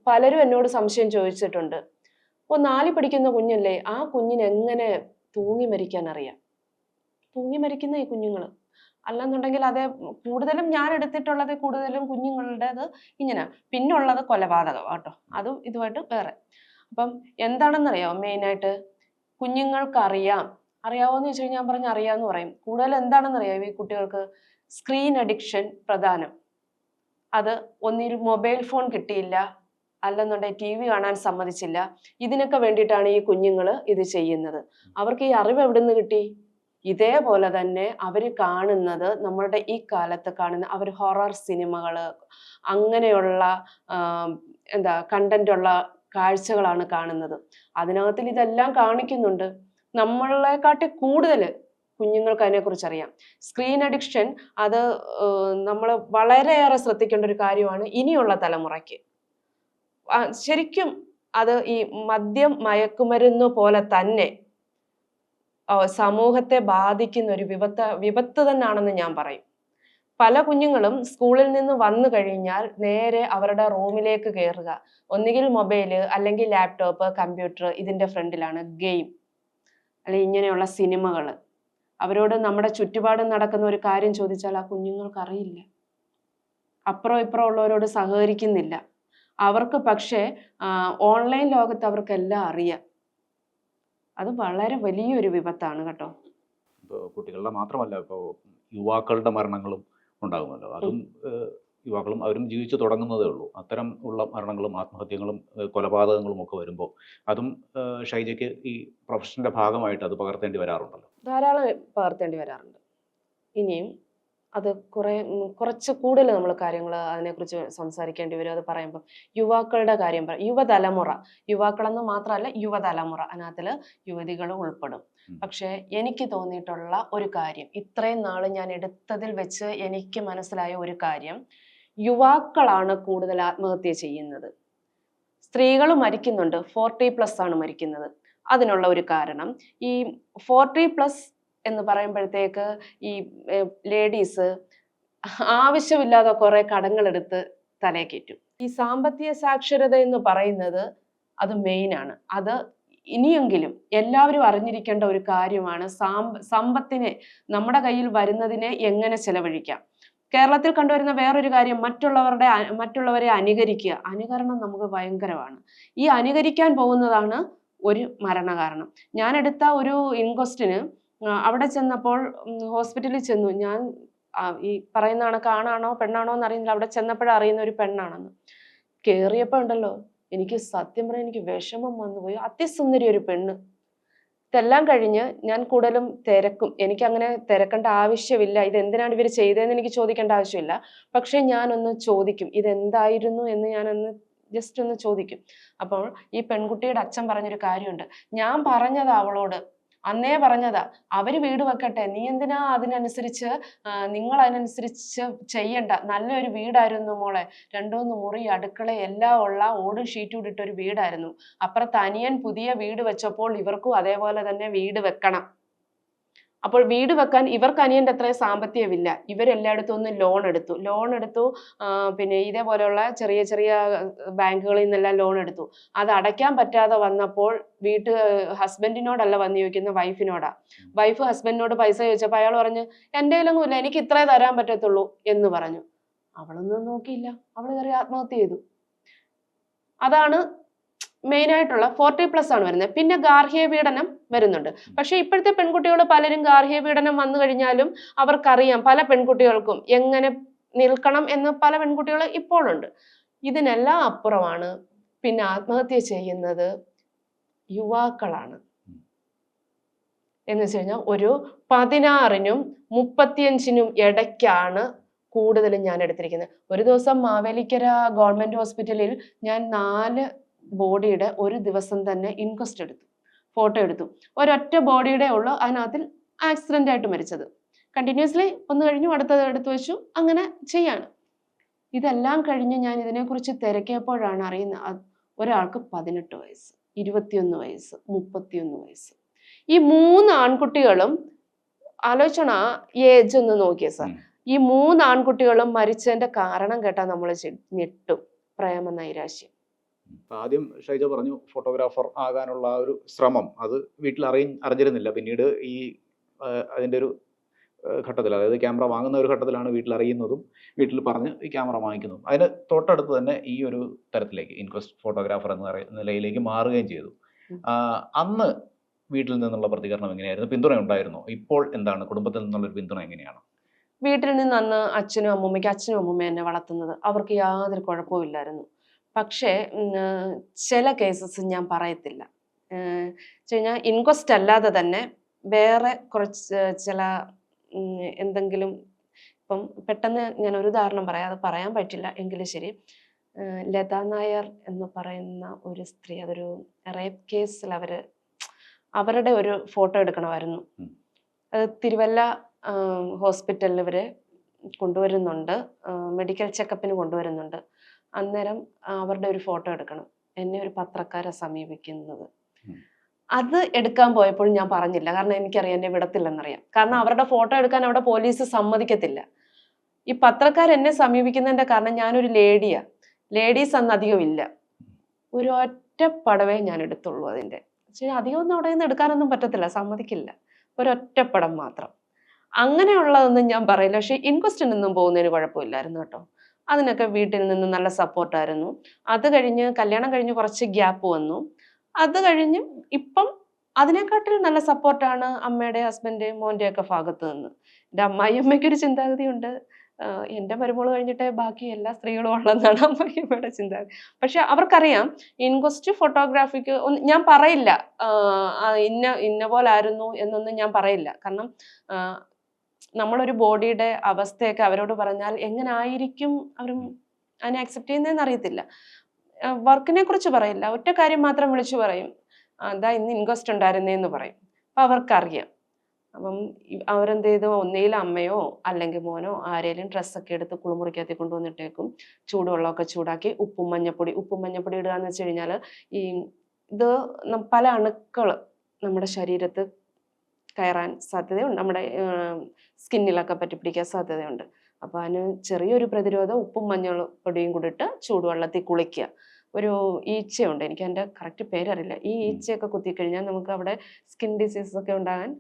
പലരും എന്നോട് സംശയം ചോദിച്ചിട്ടുണ്ട്, 4 പഠിക്കുന്ന കുഞ്ഞല്ലേ, ആ കുഞ്ഞിന് എങ്ങനെ തൂങ്ങി മരിക്കാൻ അറിയാം? തൂങ്ങി മരിക്കുന്ന ഈ കുഞ്ഞുങ്ങൾ അല്ലെന്നുണ്ടെങ്കിൽ അതേ കൂടുതലും ഞാൻ എടുത്തിട്ടുള്ളത് കൂടുതലും കുഞ്ഞുങ്ങളുടേത് ഇങ്ങനെ. പിന്നുള്ളത് കൊലപാതകം കേട്ടോ, അതും ഇതുമായിട്ട് വേറെ. അപ്പം എന്താണെന്നറിയാമോ മെയിനായിട്ട് കുഞ്ഞുങ്ങൾക്ക് അറിയാവോന്ന് ചോദിച്ചു കഴിഞ്ഞാൽ ഞാൻ പറഞ്ഞ അറിയാമെന്ന് പറയും. കൂടുതൽ എന്താണെന്നറിയാം ഈ കുട്ടികൾക്ക് സ്ക്രീൻ അഡിക്ഷൻ പ്രധാനം. അത് ഒന്നിൽ മൊബൈൽ ഫോൺ കിട്ടിയില്ല, അല്ലെന്നുണ്ടെങ്കിൽ TV കാണാൻ സമ്മതിച്ചില്ല, ഇതിനൊക്കെ വേണ്ടിയിട്ടാണ് ഈ കുഞ്ഞുങ്ങൾ ഇത് ചെയ്യുന്നത്. അവർക്ക് ഈ അറിവ് എവിടെ നിന്ന് കിട്ടി? ഇതേപോലെ തന്നെ അവർ കാണുന്നത്, നമ്മളുടെ ഈ കാലത്ത് കാണുന്ന അവർ ഹൊറർ സിനിമകൾ, അങ്ങനെയുള്ള കണ്ടന്റ് ഉള്ള കാഴ്ചകളാണ് കാണുന്നത്. അതിനകത്തിൽ ഇതെല്ലാം കാണിക്കുന്നുണ്ട്. നമ്മളെക്കാട്ടി കൂടുതൽ കുഞ്ഞുങ്ങൾക്ക് അതിനെക്കുറിച്ച് അറിയാം. സ്ക്രീൻ അഡിക്ഷൻ അത് നമ്മൾ വളരെയേറെ ശ്രദ്ധിക്കേണ്ട ഒരു കാര്യമാണ് ഇനിയുള്ള തലമുറയ്ക്ക്. ശരിക്കും അത് ഈ മദ്യം മയക്കുമരുന്ന് പോലെ തന്നെ സമൂഹത്തെ ബാധിക്കുന്ന ഒരു വിപത്ത് തന്നെയാണെന്ന് ഞാൻ പറയും. പല കുഞ്ഞുങ്ങളും സ്കൂളിൽ നിന്ന് വന്നു കഴിഞ്ഞാൽ നേരെ അവരുടെ റൂമിലേക്ക് കയറുക, ഒന്നുകിൽ മൊബൈല് അല്ലെങ്കിൽ ലാപ്ടോപ്പ്, കമ്പ്യൂട്ടർ, ഇതിന്റെ ഫ്രണ്ടിലാണ് ഗെയിം അല്ലെങ്കിൽ ഇങ്ങനെയുള്ള സിനിമകൾ. അവരോട് നമ്മുടെ ചുറ്റുപാടും നടക്കുന്ന ഒരു കാര്യം ചോദിച്ചാൽ ആ കുഞ്ഞുങ്ങൾക്ക് അറിയില്ല. അപ്പുറം ഇപ്പുറം ഉള്ളവരോട് സഹകരിക്കുന്നില്ല. അവർക്ക് പക്ഷേ ഓൺലൈൻ ലോകത്ത് അവർക്കെല്ലാം അറിയാം. അത് വളരെ വലിയൊരു വിപത്താണ് കേട്ടോ. ഇപ്പോൾ കുട്ടികളുടെ മാത്രമല്ല, ഇപ്പോൾ യുവാക്കളുടെ മരണങ്ങളും ഉണ്ടാകുമല്ലോ. അതും യുവാക്കളും അവരും ജീവിച്ചു തുടങ്ങുന്നതേ ഉള്ളൂ. അത്തരം ഉള്ള മരണങ്ങളും ആത്മഹത്യകളും കൊലപാതകങ്ങളും ഒക്കെ വരുമ്പോൾ അതും ഷൈജയ്ക്ക് ഈ പ്രൊഫഷൻ്റെ ഭാഗമായിട്ട് അത് പകർത്തേണ്ടി വരാറുണ്ടല്ലോ. ധാരാളം പകർത്തേണ്ടി വരാറുണ്ട്. ഇനിയും അത് കുറച്ച് കൂടുതൽ നമ്മൾ കാര്യങ്ങൾ അതിനെക്കുറിച്ച് സംസാരിക്കേണ്ടി വരും. അത് പറയുമ്പോൾ യുവാക്കളുടെ കാര്യം യുവതലമുറ, യുവാക്കളെന്ന് മാത്രമല്ല യുവതലമുറ, അതിനകത്തിൽ യുവതികൾ ഉൾപ്പെടും. പക്ഷെ എനിക്ക് തോന്നിയിട്ടുള്ള ഒരു കാര്യം, ഇത്രയും നാൾ ഞാൻ എടുത്തതിൽ വെച്ച് എനിക്ക് മനസ്സിലായ ഒരു കാര്യം, യുവാക്കളാണ് കൂടുതൽ ആത്മഹത്യ ചെയ്യുന്നത്. സ്ത്രീകൾ മരിക്കുന്നുണ്ട്, 40+ ആണ് മരിക്കുന്നത്. അതിനുള്ള ഒരു കാരണം ഈ 40+ എന്ന് പറയുമ്പോഴത്തേക്ക് ഈ ലേഡീസ് ആവശ്യമില്ലാതെ കുറെ കടങ്ങളെടുത്ത് തലേ കയറ്റും. ഈ സാമ്പത്തിക സാക്ഷരത എന്ന് പറയുന്നത് അത് മെയിനാണ്. അത് ഇനിയെങ്കിലും എല്ലാവരും അറിഞ്ഞിരിക്കേണ്ട ഒരു കാര്യമാണ്. സമ്പത്തിനെ, നമ്മുടെ കയ്യിൽ വരുന്നതിനെ എങ്ങനെ ചെലവഴിക്കാം. കേരളത്തിൽ കണ്ടുവരുന്ന വേറൊരു കാര്യം, മറ്റുള്ളവരെ അനുകരിക്കുക. അനുകരണം നമുക്ക് ഭയങ്കരമാണ്. ഈ അനുകരിക്കാൻ പോകുന്നതാണ് ഒരു മരണകാരണം. ഞാൻ എടുത്ത ഒരു ഇൻക്വസ്റ്റിന് അവിടെ ചെന്നപ്പോൾ ഹോസ്പിറ്റലിൽ ചെന്നു. ഞാൻ ഈ പറയുന്ന കണക്ക് ആണാണോ പെണ്ണാണോ എന്ന് അറിയുന്നില്ല. അവിടെ ചെന്നപ്പോഴും അറിയുന്ന ഒരു പെണ്ണാണെന്ന്. കേറിയപ്പോ ഉണ്ടല്ലോ, എനിക്ക് സത്യം പറയാൻ എനിക്ക് വിഷമം വന്നുപോയി. അതിസുന്ദരി ഒരു പെണ്ണ്. ഇതെല്ലാം കഴിഞ്ഞ് ഞാൻ കൂടുതലും തിരക്കും. എനിക്ക് അങ്ങനെ തിരക്കേണ്ട ആവശ്യമില്ല. ഇതെന്തിനാണ് ഇവർ ചെയ്തതെന്ന് എനിക്ക് ചോദിക്കേണ്ട ആവശ്യമില്ല. പക്ഷെ ഞാനൊന്ന് ചോദിക്കും, ഇതെന്തായിരുന്നു എന്ന് ഞാനൊന്ന് ജസ്റ്റ് ഒന്ന് ചോദിക്കും. അപ്പോൾ ഈ പെൺകുട്ടിയുടെ അച്ഛൻ പറഞ്ഞൊരു കാര്യമുണ്ട്. ഞാൻ പറഞ്ഞതാ അവളോട്, അന്നേ പറഞ്ഞതാ, അവര് വീട് വെക്കട്ടെ, നീ എന്തിനാ അതിനനുസരിച്ച് നിങ്ങൾ അതിനനുസരിച്ച് ചെയ്യണ്ട. നല്ലൊരു വീടായിരുന്നു മോളെ, 2-3 മുറി, അടുക്കള എല്ലാം ഉള്ള ഓടും ഷീറ്റും ഇട്ടൊരു വീടായിരുന്നു. അപ്പുറത്ത് അനിയൻ പുതിയ വീട് വെച്ചപ്പോൾ ഇവർക്കും അതേപോലെ തന്നെ വീട് വെക്കണം. അപ്പോൾ വീട് വെക്കാൻ ഇവർക്ക് അനിയൻ്റെ അത്രയും സാമ്പത്തികമില്ല. ഇവരെല്ലായിടത്തും ഒന്ന് ലോൺ എടുത്തു. പിന്നെ ഇതേപോലെയുള്ള ചെറിയ ചെറിയ ബാങ്കുകളിൽ നിന്നെല്ലാം ലോൺ എടുത്തു. അത് അടയ്ക്കാൻ പറ്റാതെ വന്നപ്പോൾ ഹസ്ബൻഡിനോടല്ല വന്ന് ചോദിക്കുന്ന, വൈഫിനോടാ. വൈഫ് ഹസ്ബൻഡിനോട് പൈസ ചോദിച്ചപ്പോൾ അയാൾ പറഞ്ഞു, എൻ്റെ കയ്യിലൊന്നുമില്ല, എനിക്ക് ഇത്രേ തരാൻ പറ്റത്തുള്ളൂ എന്ന് പറഞ്ഞു. അവളൊന്നും നോക്കിയില്ല, അവൾ കയറി ആത്മഹത്യ ചെയ്തു. അതാണ് മെയിനായിട്ടുള്ള 40+ ആണ് വരുന്നത്. പിന്നെ ഗാർഹിക പീഡനം വരുന്നുണ്ട്. പക്ഷെ ഇപ്പോഴത്തെ പെൺകുട്ടികൾ പലരും ഗാർഹിക പീഡനം വന്നു കഴിഞ്ഞാലും അവർക്കറിയാം, പല പെൺകുട്ടികൾക്കും എങ്ങനെ നിൽക്കണം എന്ന് പല പെൺകുട്ടികൾ ഇപ്പോഴുണ്ട്. ഇതിനെല്ലാം അപ്പുറമാണ് പിന്നെ ആത്മഹത്യ ചെയ്യുന്നത് യുവാക്കളാണ്. എന്ന് വെച്ച് കഴിഞ്ഞാൽ ഒരു 16-നും 35-നും ഇടയ്ക്കാണ് കൂടുതലും ഞാൻ എടുത്തിരിക്കുന്നത്. ഒരു ദിവസം മാവേലിക്കര ഗവൺമെന്റ് ഹോസ്പിറ്റലിൽ ഞാൻ 4 ബോഡിയുടെ ഒരു ദിവസം തന്നെ ഇൻക്വസ്റ്റ് എടുത്തു, ഫോട്ടോ എടുത്തു. ഒരൊറ്റ ബോഡിയുടെ ഉള്ളു അതിനകത്തിൽ ആക്സിഡന്റ് ആയിട്ട് മരിച്ചത്. കണ്ടിന്യൂസ്ലി ഒന്ന് കഴിഞ്ഞു, അടുത്തത് എടുത്തു വെച്ചു, അങ്ങനെ ചെയ്യാണ്. ഇതെല്ലാം കഴിഞ്ഞ് ഞാൻ ഇതിനെക്കുറിച്ച് തിരക്കിയപ്പോഴാണ് അറിയുന്നത്, ഒരാൾക്ക് 18 വയസ്സ്, 21 വയസ്സ്, 31 വയസ്സ്. ഈ 3 ആൺകുട്ടികളും ആലോചിച്ചോണ ഏജ് ഒന്ന് നോക്കിയേ സാർ. ഈ 3 ആൺകുട്ടികളും മരിച്ചതിന്റെ കാരണം കേട്ടാൽ നമ്മൾ ഞെട്ടും. പ്രേമ നൈരാശ്യം. ആദ്യം ഷൈജ പറഞ്ഞു ഫോട്ടോഗ്രാഫർ ആകാനുള്ള ആ ഒരു ശ്രമം അത് വീട്ടിൽ അറിഞ്ഞിരുന്നില്ല. പിന്നീട് ഈ അതിൻ്റെ ഒരു ഘട്ടത്തിൽ, അതായത് ക്യാമറ വാങ്ങുന്ന ഒരു ഘട്ടത്തിലാണ് വീട്ടിൽ അറിയുന്നതും വീട്ടിൽ പറഞ്ഞ് ഈ ക്യാമറ വാങ്ങിക്കുന്നതും. അതിന് തൊട്ടടുത്ത് തന്നെ ഈ ഒരു തരത്തിലേക്ക് ഇൻക്വസ്റ്റ് ഫോട്ടോഗ്രാഫർ എന്ന നിലയിലേക്ക് മാറുകയും ചെയ്തു. അന്ന് വീട്ടിൽ നിന്നുള്ള പ്രതികരണം എങ്ങനെയായിരുന്നു? പിന്തുണ ഉണ്ടായിരുന്നോ? ഇപ്പോൾ എന്താണ് കുടുംബത്തിൽ നിന്നുള്ളൊരു പിന്തുണ എങ്ങനെയാണ്? വീട്ടിൽ നിന്ന് അന്ന് അച്ഛനും അമ്മൂമ്മയും എന്നെ വളർത്തുന്നത്, അവർക്ക് യാതൊരു കുഴപ്പമില്ലായിരുന്നു. പക്ഷേ ചില കേസസ് ഞാൻ പറയത്തില്ല. കഴിഞ്ഞാൽ ഇൻക്വസ്റ്റ് അല്ലാതെ തന്നെ വേറെ കുറച്ച് ചില എന്തെങ്കിലും, ഇപ്പം പെട്ടെന്ന് ഞാൻ ഒരു ഉദാഹരണം പറയാം, അത് പറയാൻ പറ്റില്ല എങ്കിലും ശരി. ലതാ നായർ എന്ന് പറയുന്ന ഒരു സ്ത്രീ, അതൊരു റേപ്പ് കേസിൽ അവരുടെ ഒരു ഫോട്ടോ എടുക്കണമായിരുന്നു. തിരുവല്ല ഹോസ്പിറ്റലിൽ ഇവരെ കൊണ്ടുവരുന്നുണ്ട്, മെഡിക്കൽ ചെക്കപ്പിന് കൊണ്ടുവരുന്നുണ്ട്. അന്നേരം അവരുടെ ഒരു ഫോട്ടോ എടുക്കണം. എന്നെ ഒരു പത്രക്കാരെ സമീപിക്കുന്നത്. അത് എടുക്കാൻ പോയപ്പോൾ ഞാൻ പറഞ്ഞില്ല, കാരണം എനിക്കറിയാം എന്നെ വിടത്തില്ലെന്നറിയാം. കാരണം അവരുടെ ഫോട്ടോ എടുക്കാൻ അവിടെ പോലീസ് സമ്മതിക്കത്തില്ല. ഈ പത്രക്കാർ എന്നെ സമീപിക്കുന്നതിന്റെ കാരണം ഞാനൊരു ലേഡിയാ. ലേഡീസ് അന്ന് അധികം ഇല്ല. ഒരു ഒറ്റ പടവേ ഞാൻ എടുത്തുള്ളൂ അതിന്റെ. അധികം ഒന്നും അവിടെ നിന്ന് എടുക്കാനൊന്നും പറ്റത്തില്ല, സമ്മതിക്കില്ല. ഒരൊറ്റ പടം മാത്രം. അങ്ങനെയുള്ളതൊന്നും ഞാൻ പറയില്ല. പക്ഷെ ഇൻക്വസ്റ്റിനൊന്നും പോകുന്നതിന് കുഴപ്പമില്ലായിരുന്നു കേട്ടോ. അതിനൊക്കെ വീട്ടിൽ നിന്ന് നല്ല സപ്പോർട്ടായിരുന്നു. അത് കഴിഞ്ഞ് കല്യാണം കഴിഞ്ഞ് കുറച്ച് ഗ്യാപ്പ് വന്നു. അത് കഴിഞ്ഞ് ഇപ്പം അതിനെക്കാട്ടിൽ നല്ല സപ്പോർട്ടാണ് അമ്മയുടെ, ഹസ്ബൻഡ്, മോൻ്റെ ഒക്കെ ഭാഗത്ത് നിന്ന്. എൻ്റെ അമ്മായിയമ്മയ്ക്കൊരു ചിന്താഗതിയുണ്ട്, എൻ്റെ മരുമോള് കഴിഞ്ഞിട്ടേ ബാക്കി എല്ലാ സ്ത്രീകളും ഉള്ളതെന്നാണ് അമ്മായിയമ്മയുടെ ചിന്താഗതി. പക്ഷെ അവർക്കറിയാം ഇൻക്വസ്റ്റ് ഫോട്ടോഗ്രാഫിക്ക് ഞാൻ പറയില്ല ഇന്ന പോലായിരുന്നു എന്നൊന്നും ഞാൻ പറയില്ല. കാരണം നമ്മളൊരു ബോഡിയുടെ അവസ്ഥയൊക്കെ അവരോട് പറഞ്ഞാൽ എങ്ങനെ ആയിരിക്കും അവർ അതിനെ അക്സെപ്റ്റ് ചെയ്യുന്നതെന്ന് അറിയത്തില്ല. വർക്കിനെ കുറിച്ച് പറയില്ല, ഒറ്റ കാര്യം മാത്രം വിളിച്ചു പറയും, അതാ ഇന്ന് ഇൻക്വസ്റ്റ് ഉണ്ടായിരുന്നേന്ന് പറയും. അപ്പം അവർക്കറിയാം. അപ്പം അവരെന്ത് ചെയ്തു, ഒന്നുകിൽ അമ്മയോ അല്ലെങ്കിൽ മോനോ ആരേലും ഡ്രസ്സൊക്കെ എടുത്ത് കുളിമുറിക്കകത്ത് കൊണ്ടുവന്നിട്ടേക്കും. ചൂടുവെള്ളമൊക്കെ ചൂടാക്കി ഉപ്പും മഞ്ഞപ്പൊടി ഇടുക എന്ന് വെച്ച് കഴിഞ്ഞാൽ ഈ ഇത് പല അണുക്കൾ നമ്മുടെ ശരീരത്ത് കയറാൻ സാധ്യതയുണ്ട്, നമ്മുടെ സ്കിന്നിലൊക്കെ പറ്റിപ്പിടിക്കാൻ സാധ്യതയുണ്ട്. അപ്പോൾ അതിന് ചെറിയൊരു പ്രതിരോധം ഉപ്പും മഞ്ഞൾപ്പൊടിയും കൂടി ഇട്ട് ചൂടുവെള്ളത്തിൽ കുളിക്കുക. ഒരു ഈച്ചയുണ്ട്, എനിക്ക് അതിൻ്റെ കറക്റ്റ് പേരറിയില്ല, ഈ ഈച്ചയൊക്കെ കുത്തിക്കഴിഞ്ഞാൽ നമുക്ക് അവിടെ സ്കിൻ ഡിസീസസ് ഒക്കെ ഉണ്ടാകാൻ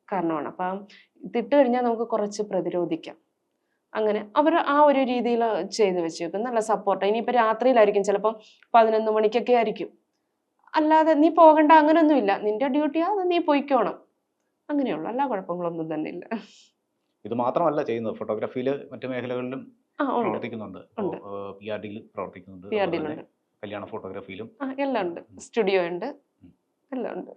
കാരണമാണ്. അപ്പം ഇതിട്ട് കഴിഞ്ഞാൽ നമുക്ക് കുറച്ച് പ്രതിരോധിക്കാം. അങ്ങനെ അവർ ആ ഒരു രീതിയിൽ ചെയ്ത് വെച്ചേക്കും. നല്ല സപ്പോർട്ട്. ഇനിയിപ്പോൾ രാത്രിയിലായിരിക്കും, ചിലപ്പം 11 മണിക്കൊക്കെ ആയിരിക്കും. അല്ലാതെ നീ പോകണ്ട അങ്ങനെയൊന്നുമില്ല, നിന്റെ ഡ്യൂട്ടിയാ, അത് നീ പോയിക്കോണം, അങ്ങനെയുള്ളൂ. എല്ലാ കുഴപ്പങ്ങളൊന്നും തന്നെ ഇല്ല. ഇത് മാത്രമല്ല ചെയ്യുന്നത്, ഫോട്ടോഗ്രാഫിയിൽ മറ്റു മേഖലകളിലും പ്രവർത്തിക്കുന്നുണ്ട്. PRD-യിൽ പ്രവർത്തിക്കുന്നുണ്ട്, കല്യാണ ഫോട്ടോഗ്രാഫിയിലും എല്ലാം ഉണ്ട്. സ്റ്റുഡിയോ ഉണ്ട്, എല്ലാം ഉണ്ട്.